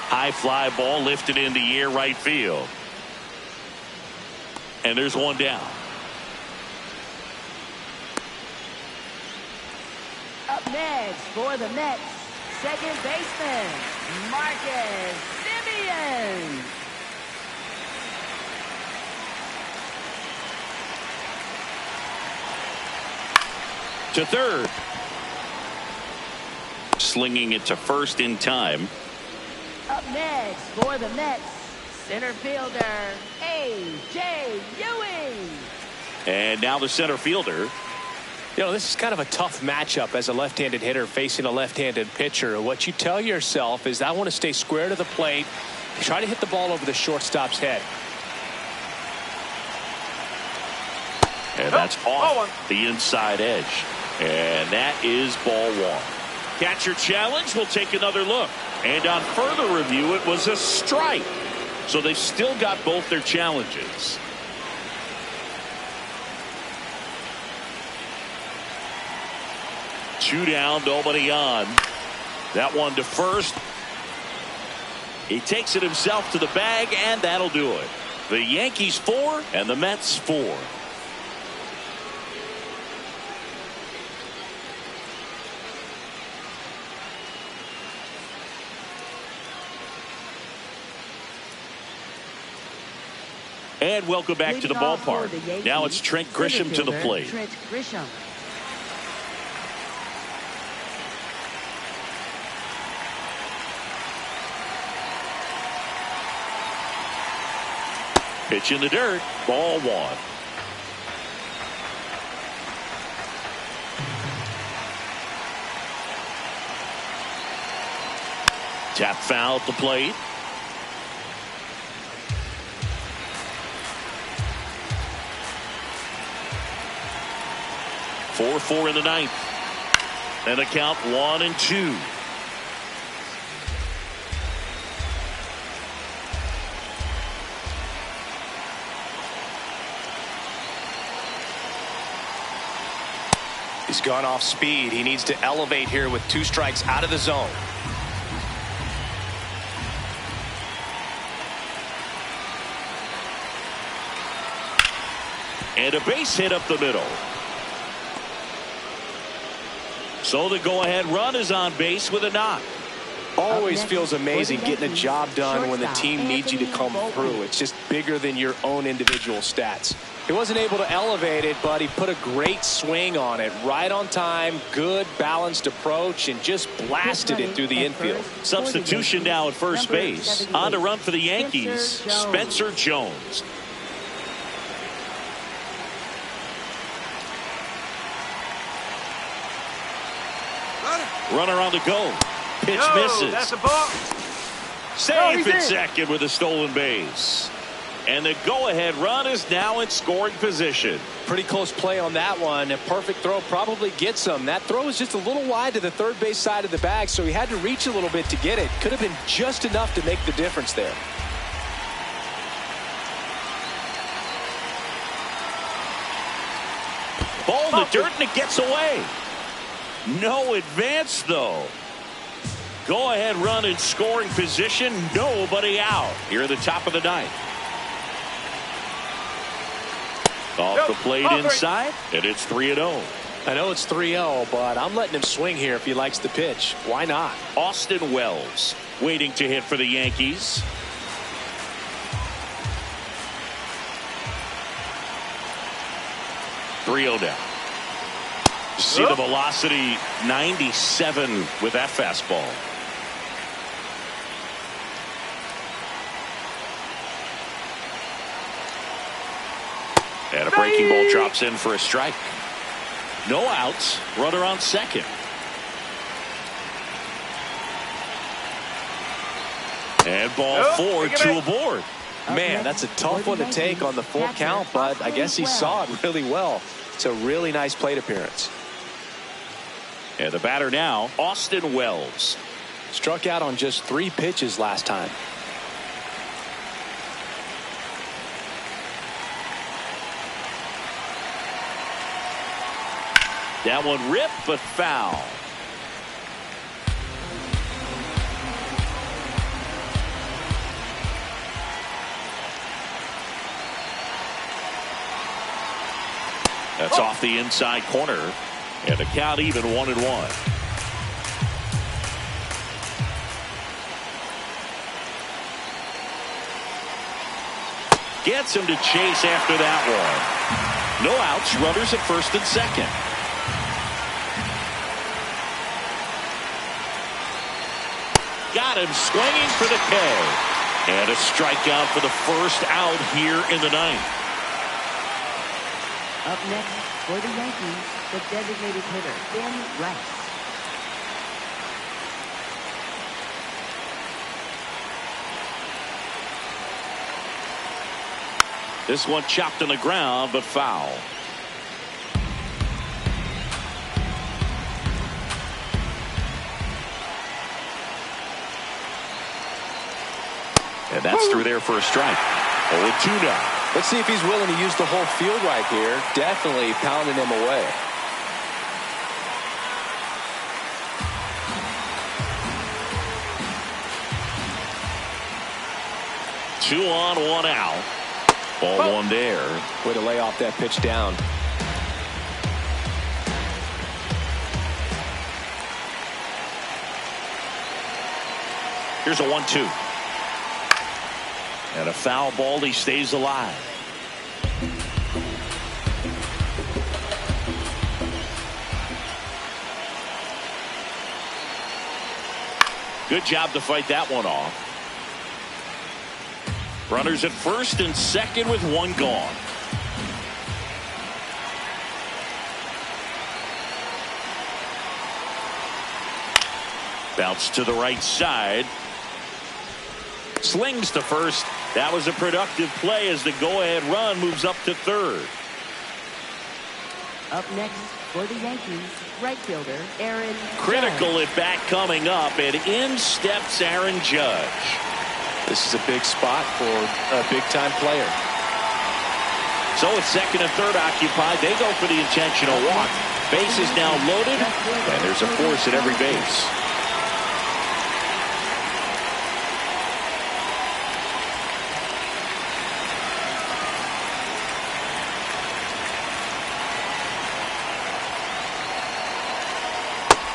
High fly ball lifted in the air right field. And there's one down. Up next for the Mets, second baseman, Marcus Semien. To third. Slinging it to first in time. Up next for the Mets, center fielder, A.J. Ewing. And now the center fielder. You know, this is kind of a tough matchup as a left-handed hitter facing a left-handed pitcher. What you tell yourself is, I want to stay square to the plate, try to hit the ball over the shortstop's head. And that's off the inside edge. And that is ball 1. Catcher challenge. We'll take another look. And on further review, it was a strike. So they've still got both their challenges. Two down, nobody on. That one to first. He takes it himself to the bag, and that'll do it. The Yankees 4 and the Mets 4. And welcome back to the ballpark. Now it's Trent Grisham to the plate. Trent Grisham. Pitch in the dirt. Ball 1. Tap foul at the plate. Four in the 9th. And the count 1-2. He's gone off speed. He needs to elevate here with 2 strikes out of the zone. And a base hit up the middle. So the go-ahead run is on base with a knock. Always feels amazing getting a job done when the team needs you to come through. It's just bigger than your own individual stats. He wasn't able to elevate it, but he put a great swing on it. Right on time, good balanced approach, and just blasted it through the infield. Substitution now at first base. On to run for the Yankees, Spencer Jones. Runner on the go. Pitch misses. That's a ball. Safe at second with a stolen base. And the go-ahead run is now in scoring position. Pretty close play on that one. A perfect throw probably gets him. That throw was just a little wide to the third base side of the bag, so he had to reach a little bit to get it. Could have been just enough to make the difference there. Ball in the dirt, and it gets away. No advance, though. Go-ahead run in scoring position. Nobody out. Here at the top of the 9th. Off the plate inside, and it's 3-0. I know it's 3-0, but I'm letting him swing here if he likes the pitch. Why not? Austin Wells waiting to hit for the Yankees. Three 0 down. See the velocity, 97 with that fastball. And a breaking ball drops in for a strike. No outs. Runner on second. And ball four, two aboard. Man, that's a tough one to take on the full count, but I guess he saw it really well. It's a really nice plate appearance. And the batter now, Austin Wells. Struck out on just 3 pitches last time. That one ripped, but foul. That's off the inside corner. And the count even 1-1. Gets him to chase after that one. No outs, runners at first and second. Got him swinging for the K. And a strikeout for the first out here in the ninth. Up next for the Yankees, the designated hitter, Ben Rice. This one chopped on the ground, but foul. And that's through there for a strike. 0-2 now. Let's see if he's willing to use the whole field right here. Definitely pounding him away. Two on, one out. Ball one there. Way to lay off that pitch down. Here's a 1-2. And a foul ball. He stays alive. Good job to fight that one off. Runners at first and second with one gone. Bounce to the right side. Slings to first. That was a productive play as the go-ahead run moves up to third. Up next for the Yankees, right fielder Aaron Critical at bat coming up, and in steps Aaron Judge. This is a big spot for a big-time player. So with second and third occupied, they go for the intentional walk. Base is now loaded, and there's a force at every base.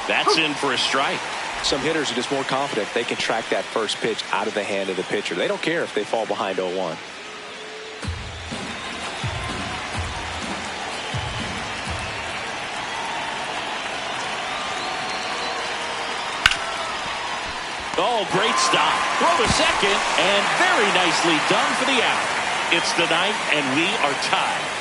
That's in for a strike. Some hitters are just more confident they can track that first pitch out of the hand of the pitcher. They don't care if they fall behind 0-1. Oh, great stop. Throw to second, and very nicely done for the out. It's the ninth, and we are tied.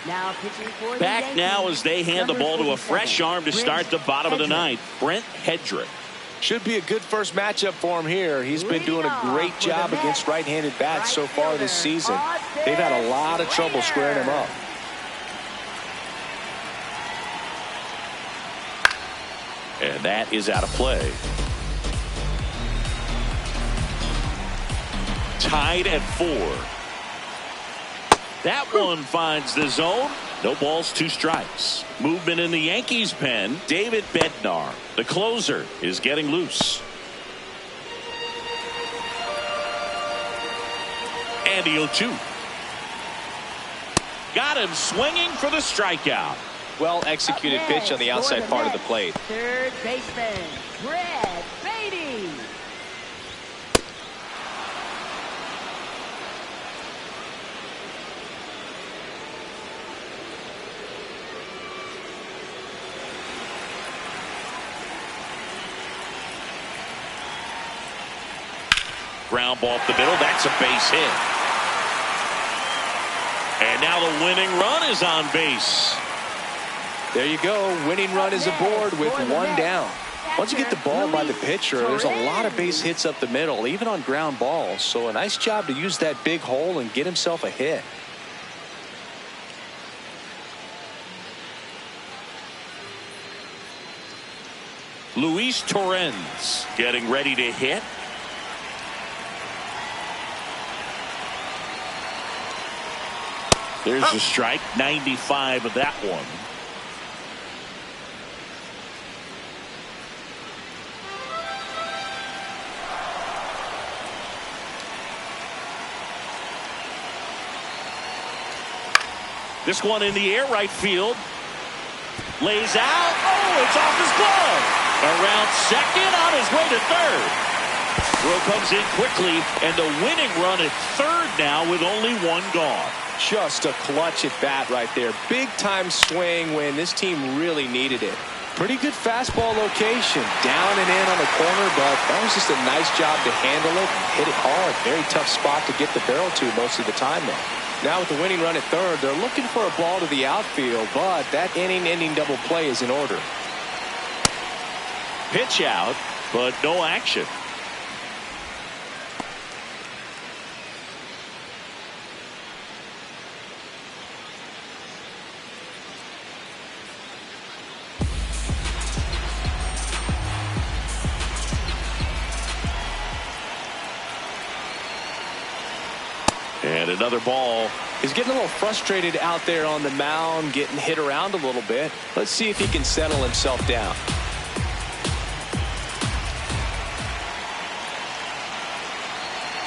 Now pitching for the Back Yankees, now as they hand the ball to a fresh arm to start the bottom of the ninth. Brent Hedrick. Should be a good first matchup for him here. He's been doing a great job against right-handed bats so far this season. They've had a lot of trouble squaring him up. And that is out of play. Tied at 4. That one finds the zone. No balls, 2 strikes. Movement in the Yankees pen. David Bednar, the closer, is getting loose. And the 0-2. Got him swinging for the strikeout. Well executed pitch on the outside part of the plate. Third baseman, Brett Beatty. ground ball up the middle. That's a base hit. And now the winning run is on base. There you go. Winning run is aboard with one down. Once you get the ball by the pitcher, there's a lot of base hits up the middle, even on ground balls. So a nice job to use that big hole and get himself a hit. Luis Torrens getting ready to hit. There's a strike. 95 of that one. This one in the air, right field. Lays out. Oh, it's off his glove. Around second, on his way to third. Throw comes in quickly, and the winning run at third now with only one gone. Just a clutch at bat right there. Big time swing when this team really needed it. Pretty good fastball location. Down and in on the corner, but that was just a nice job to handle it and hit it hard. Very tough spot to get the barrel to most of the time, though. Now with the winning run at third, they're looking for a ball to the outfield, but that inning-ending double play is in order. Pitch out, but no action. And another ball. He's getting a little frustrated out there on the mound, getting hit around a little bit. Let's see if he can settle himself down.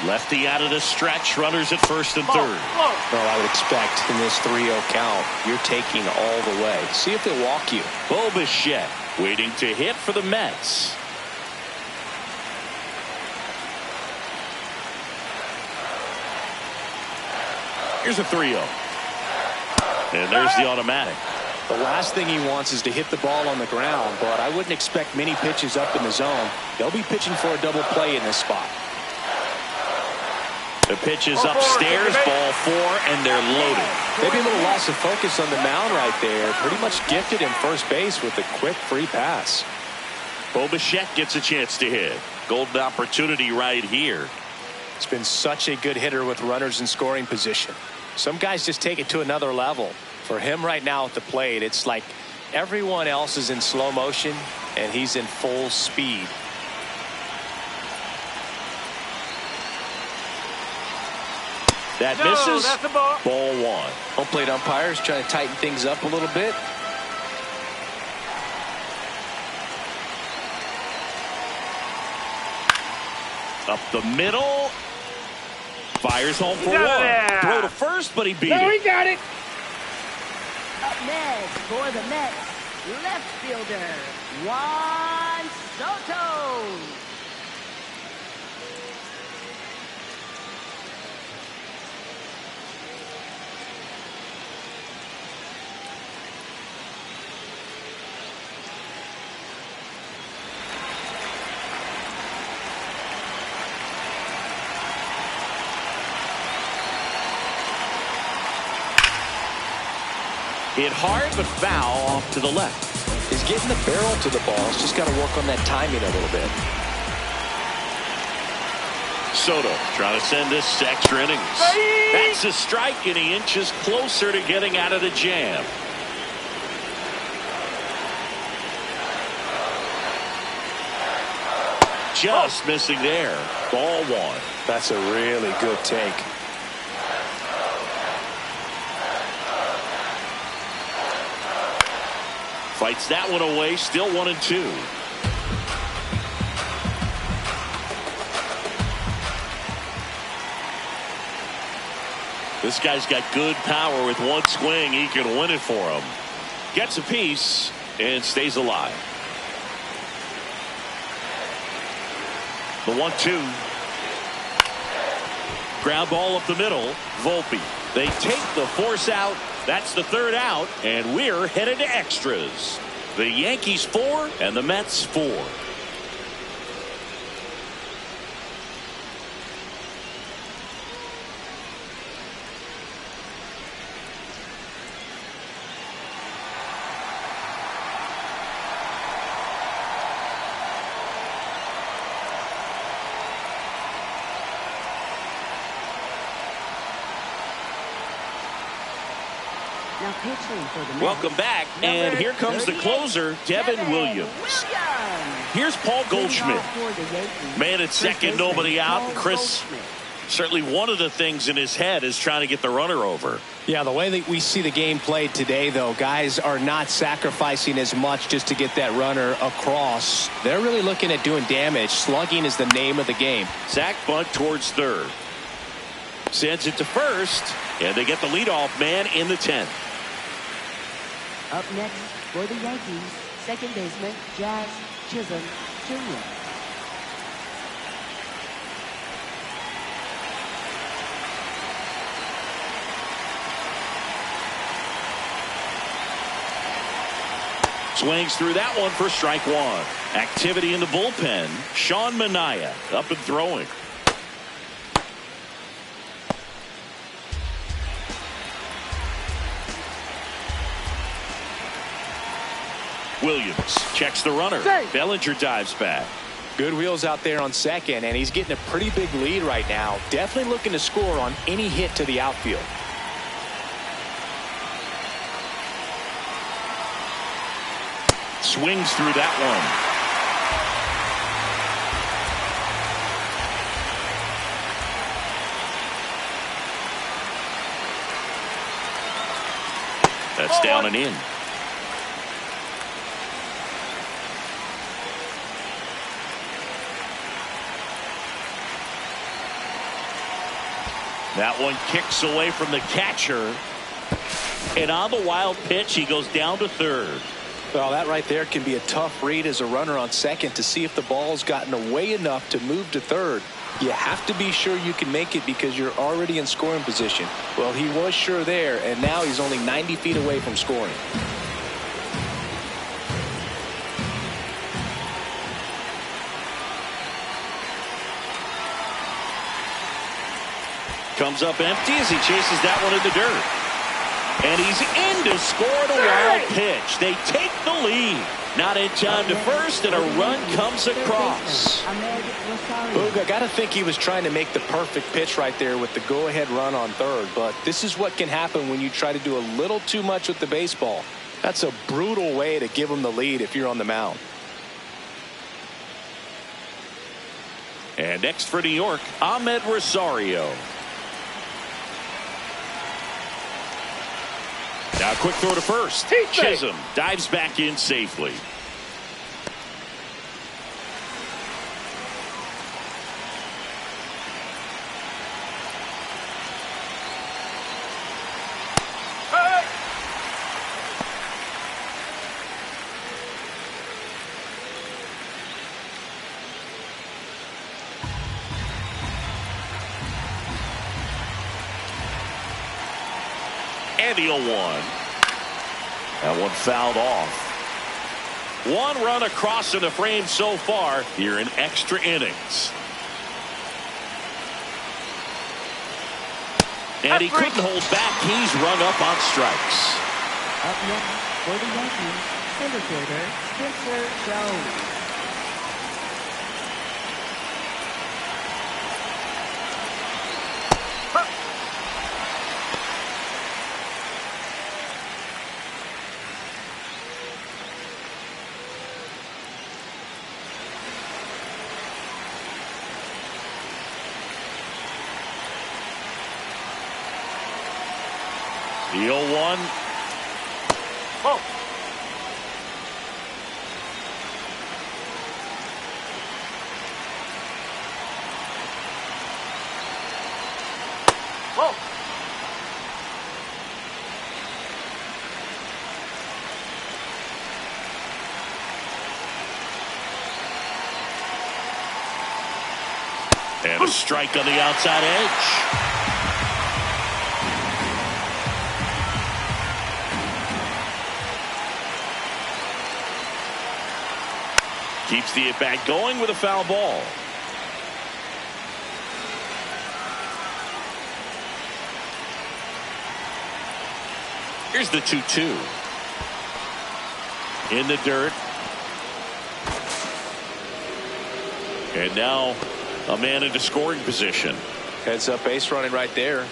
Lefty out of the stretch. Runners at first and third. Well, I would expect in this 3-0 count, you're taking all the way. See if they walk you. Bo Bichette waiting to hit for the Mets. Here's a 3-0. And there's the automatic. The last thing he wants is to hit the ball on the ground, but I wouldn't expect many pitches up in the zone. They'll be pitching for a double play in this spot. The pitch is upstairs, ball 4, and they're loaded. Maybe a little loss of focus on the mound right there. Pretty much gifted him first base with a quick free pass. Bo Bichette gets a chance to hit. Golden opportunity right here. It's been such a good hitter with runners in scoring position. Some guys just take it to another level. For him right now at the plate, it's like everyone else is in slow motion and he's in full speed. That misses. That's a ball. Ball 1. Home plate umpires trying to tighten things up a little bit. Up the middle. Fires home for 1. Throw to first, but he beat it. He got it. Up next for the Mets, left fielder, Juan Soto. Hit hard, but foul off to the left. He's getting the barrel to the ball. He's just got to work on that timing a little bit. Soto trying to send this to extra innings. That's a strike, and he inches closer to getting out of the jam. Just missing there. Ball 1. That's a really good take. Fights that one away, still 1-2. This guy's got good power. With one swing, he can win it for him. Gets a piece and stays alive. The 1-2. Ground ball up the middle. Volpe. They take the force out. That's the third out, and we're headed to extras. The Yankees 4 and the Mets 4. Now pitching for the Mets. Welcome back, and Number here comes the 38, closer, Devin Williams. Here's Paul Goldschmidt. Man at second, nobody out. And Chris, certainly one of the things in his head is trying to get the runner over. Yeah, the way that we see the game played today, though, guys are not sacrificing as much just to get that runner across. They're really looking at doing damage. Slugging is the name of the game. Zach bunt towards third. Sends it to first, and they get the leadoff man in the 10th. Up next for the Yankees, second baseman Jazz Chisholm Jr. Swings through that one for strike one. Activity in the bullpen. Sean Manaea up and throwing. Williams checks the runner. Bellinger dives back. Good wheels out there on second, and he's getting a pretty big lead right now. Definitely looking to score on any hit to the outfield. Swings through that one. That's down and in. That one kicks away from the catcher. And on the wild pitch, he goes down to third. Well, that right there can be a tough read as a runner on second to see if the ball's gotten away enough to move to third. You have to be sure you can make it because you're already in scoring position. Well, he was sure there, and now he's only 90 feet away from scoring. Comes up empty as he chases that one in the dirt. And he's in to score the wild pitch. They take the lead. Not in time to first, and a run comes across. Boog, I got to think he was trying to make the perfect pitch right there with the go-ahead run on third. But this is what can happen when you try to do a little too much with the baseball. That's a brutal way to give him the lead if you're on the mound. And next for New York, Ahmed Rosario. Now quick throw to first. Chisholm dives back in safely. And the 0-1. That one fouled off. One run across in the frame so far here in extra innings. And he couldn't hold back. He's rung up on strikes. Up next for the Yankees, center fielder Spencer Jones. The 0-1. Oh. Whoa. And a strike on the outside edge. Keeps the at-bat going with a foul ball. Here's the 2-2. In the dirt. And now a man into scoring position. Heads up base running right there.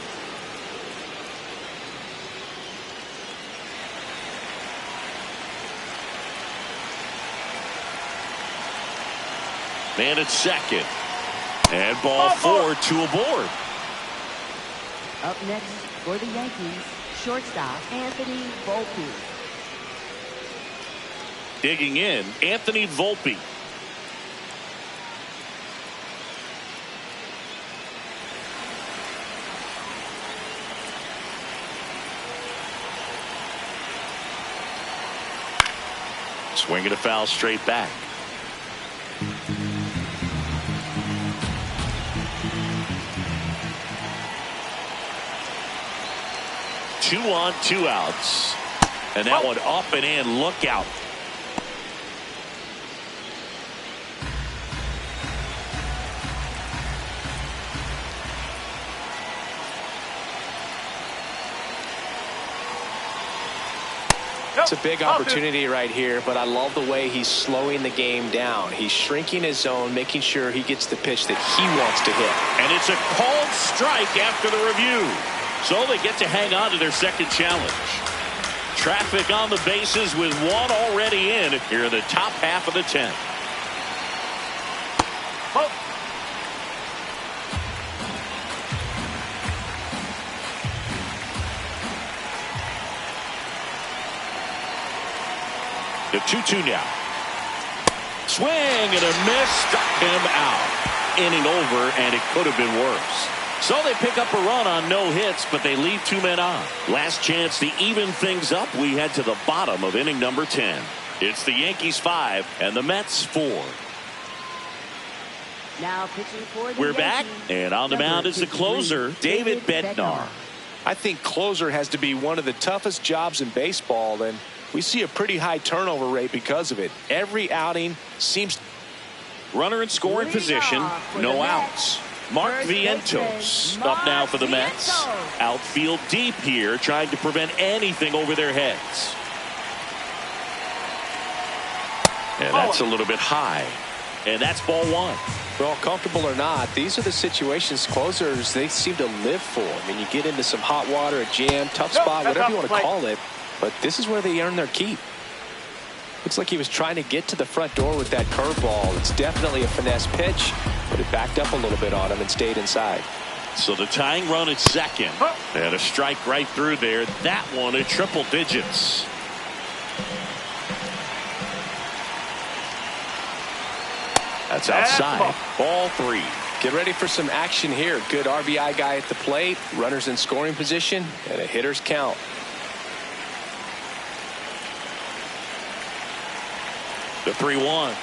Man at second. And ball 4, 2 aboard. Up next for the Yankees, shortstop Anthony Volpe. Digging in, Anthony Volpe. Swinging a foul straight back. Two on, 2 outs. And that one up and in. Look out. It's a big opportunity right here, but I love the way he's slowing the game down. He's shrinking his zone, making sure he gets the pitch that he wants to hit. And it's a called strike after the review. So they get to hang on to their second challenge. Traffic on the bases with one already in here in the top half of the 10th. The 2-2 now. Swing and a miss, struck him out. Inning over, and it could have been worse. So they pick up a run on no hits, but they leave 2 men on. Last chance to even things up. We head to the bottom of inning number 10. It's the Yankees 5 and the Mets 4. Now pitching for the We're back, Yankees, and on the mound is the closer, David Bednar. I think closer has to be one of the toughest jobs in baseball, and we see a pretty high turnover rate because of it. Every outing seems. Runner in scoring position, no outs. Mark Vientos up now for the Mets. Outfield deep here, trying to prevent anything over their heads. And that's a little bit high. And that's ball 1. Well, comfortable or not, these are the situations closers they seem to live for. I mean, you get into some hot water, a jam, tough spot, whatever you want to call it. But this is where they earn their keep. Looks like he was trying to get to the front door with that curveball. It's definitely a finesse pitch, but it backed up a little bit on him and stayed inside. So the tying run at second. And a strike right through there. That one at triple digits. That's outside. Ball 3. Get ready for some action here. Good RBI guy at the plate. Runners in scoring position. And a hitter's count. The 3-1.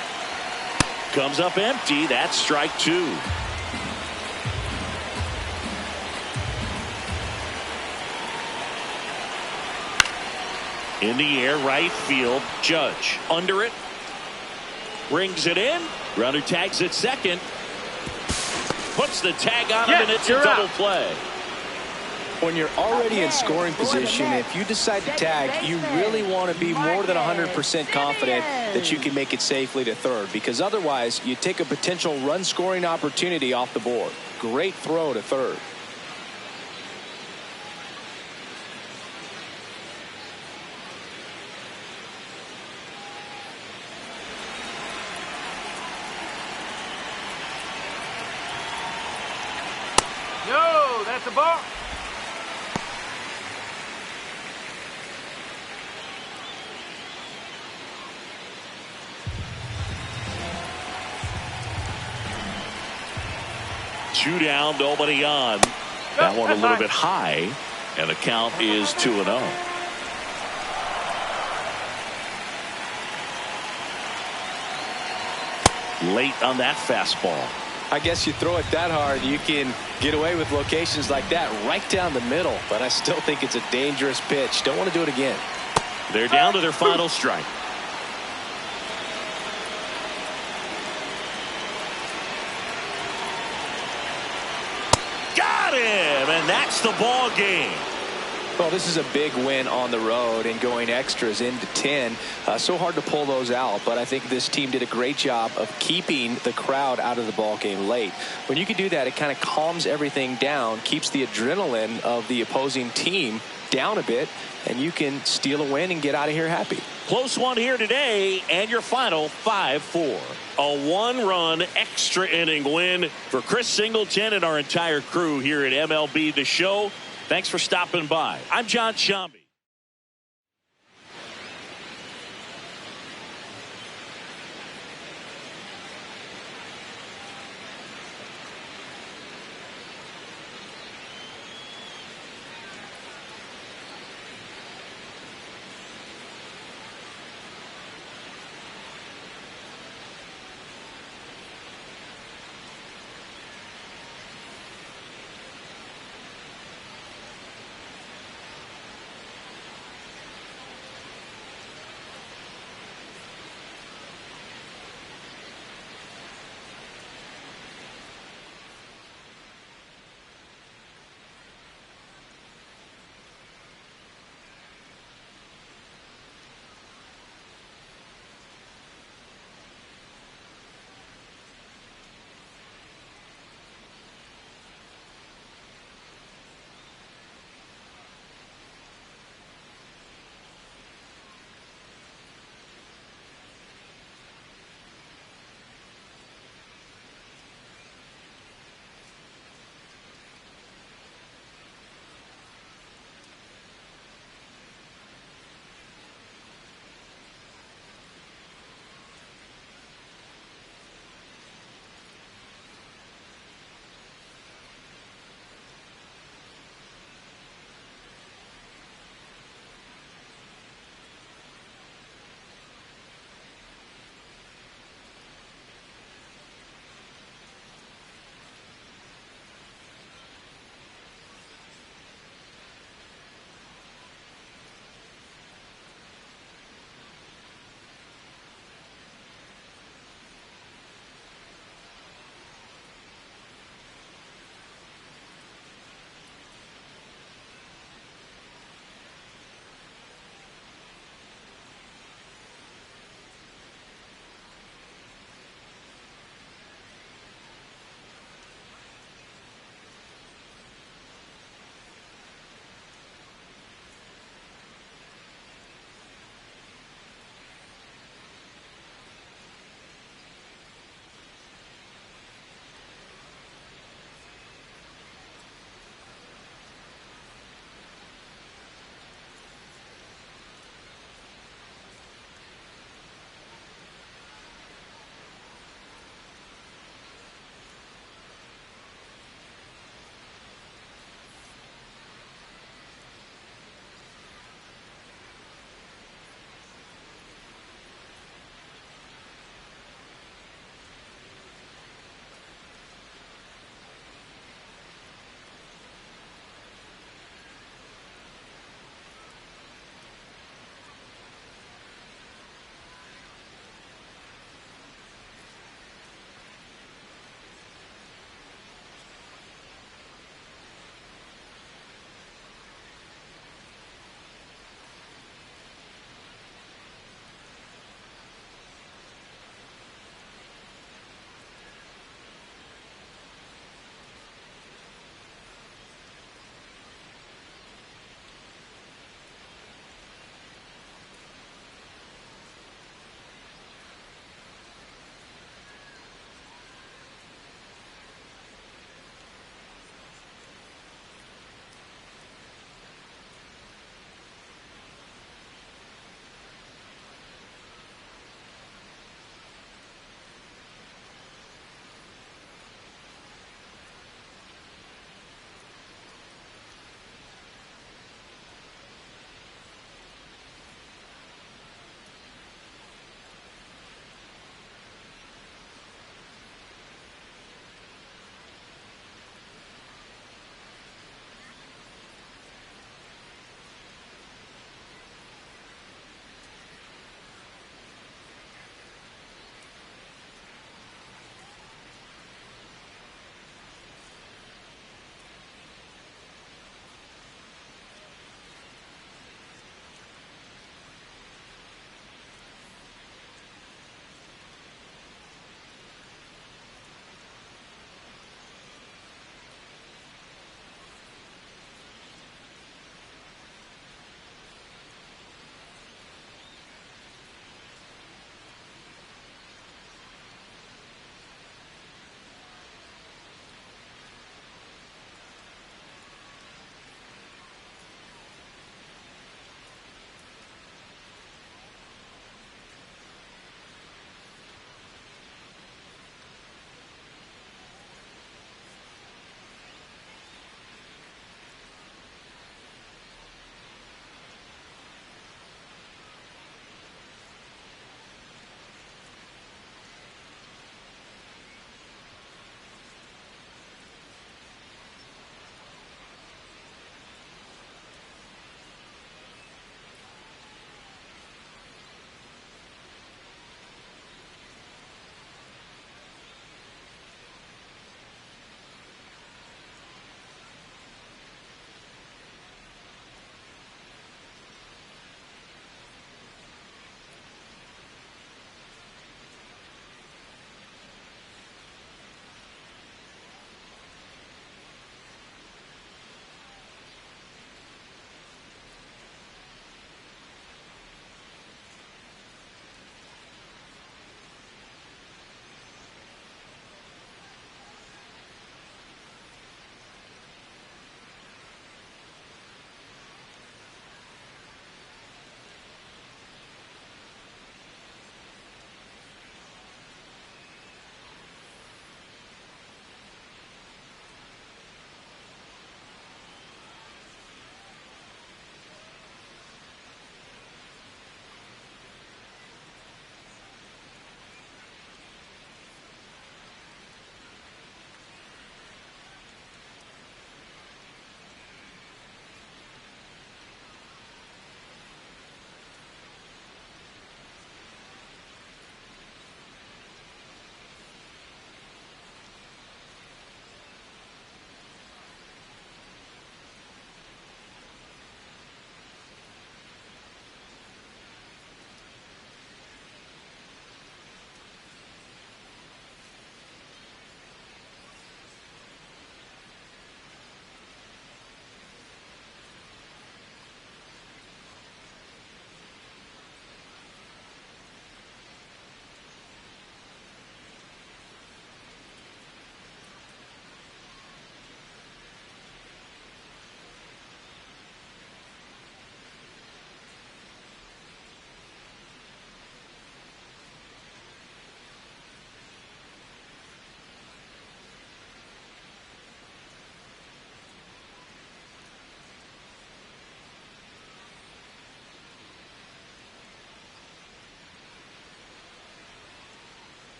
Comes up empty. That's strike 2. In the air, right field. Judge under it. Brings it in. Runner tags at second. Puts the tag on him, and it's a double play. When you're already in scoring position, if you decide to tag, you really want to be more than 100% confident that you can make it safely to third, because otherwise you take a potential run scoring opportunity off the board. Great throw to third. No, that's a ball. Two down, nobody on. That one a little bit high, and the count is 2-0. Late on that fastball. I guess you throw it that hard, you can get away with locations like that right down the middle, but I still think it's a dangerous pitch. Don't want to do it again. They're down to their final strike. Got him, and that's the ball game. Well, this is a big win on the road and going extras into 10. So hard to pull those out, but I think this team did a great job of keeping the crowd out of the ball game late. When you can do that, it kind of calms everything down, keeps the adrenaline of the opposing team down a bit, and you can steal a win and get out of here happy. Close one here today, and your final 5-4. A one-run extra inning win for Chris Singleton and our entire crew here at MLB The Show. Thanks for stopping by. I'm John Shambi.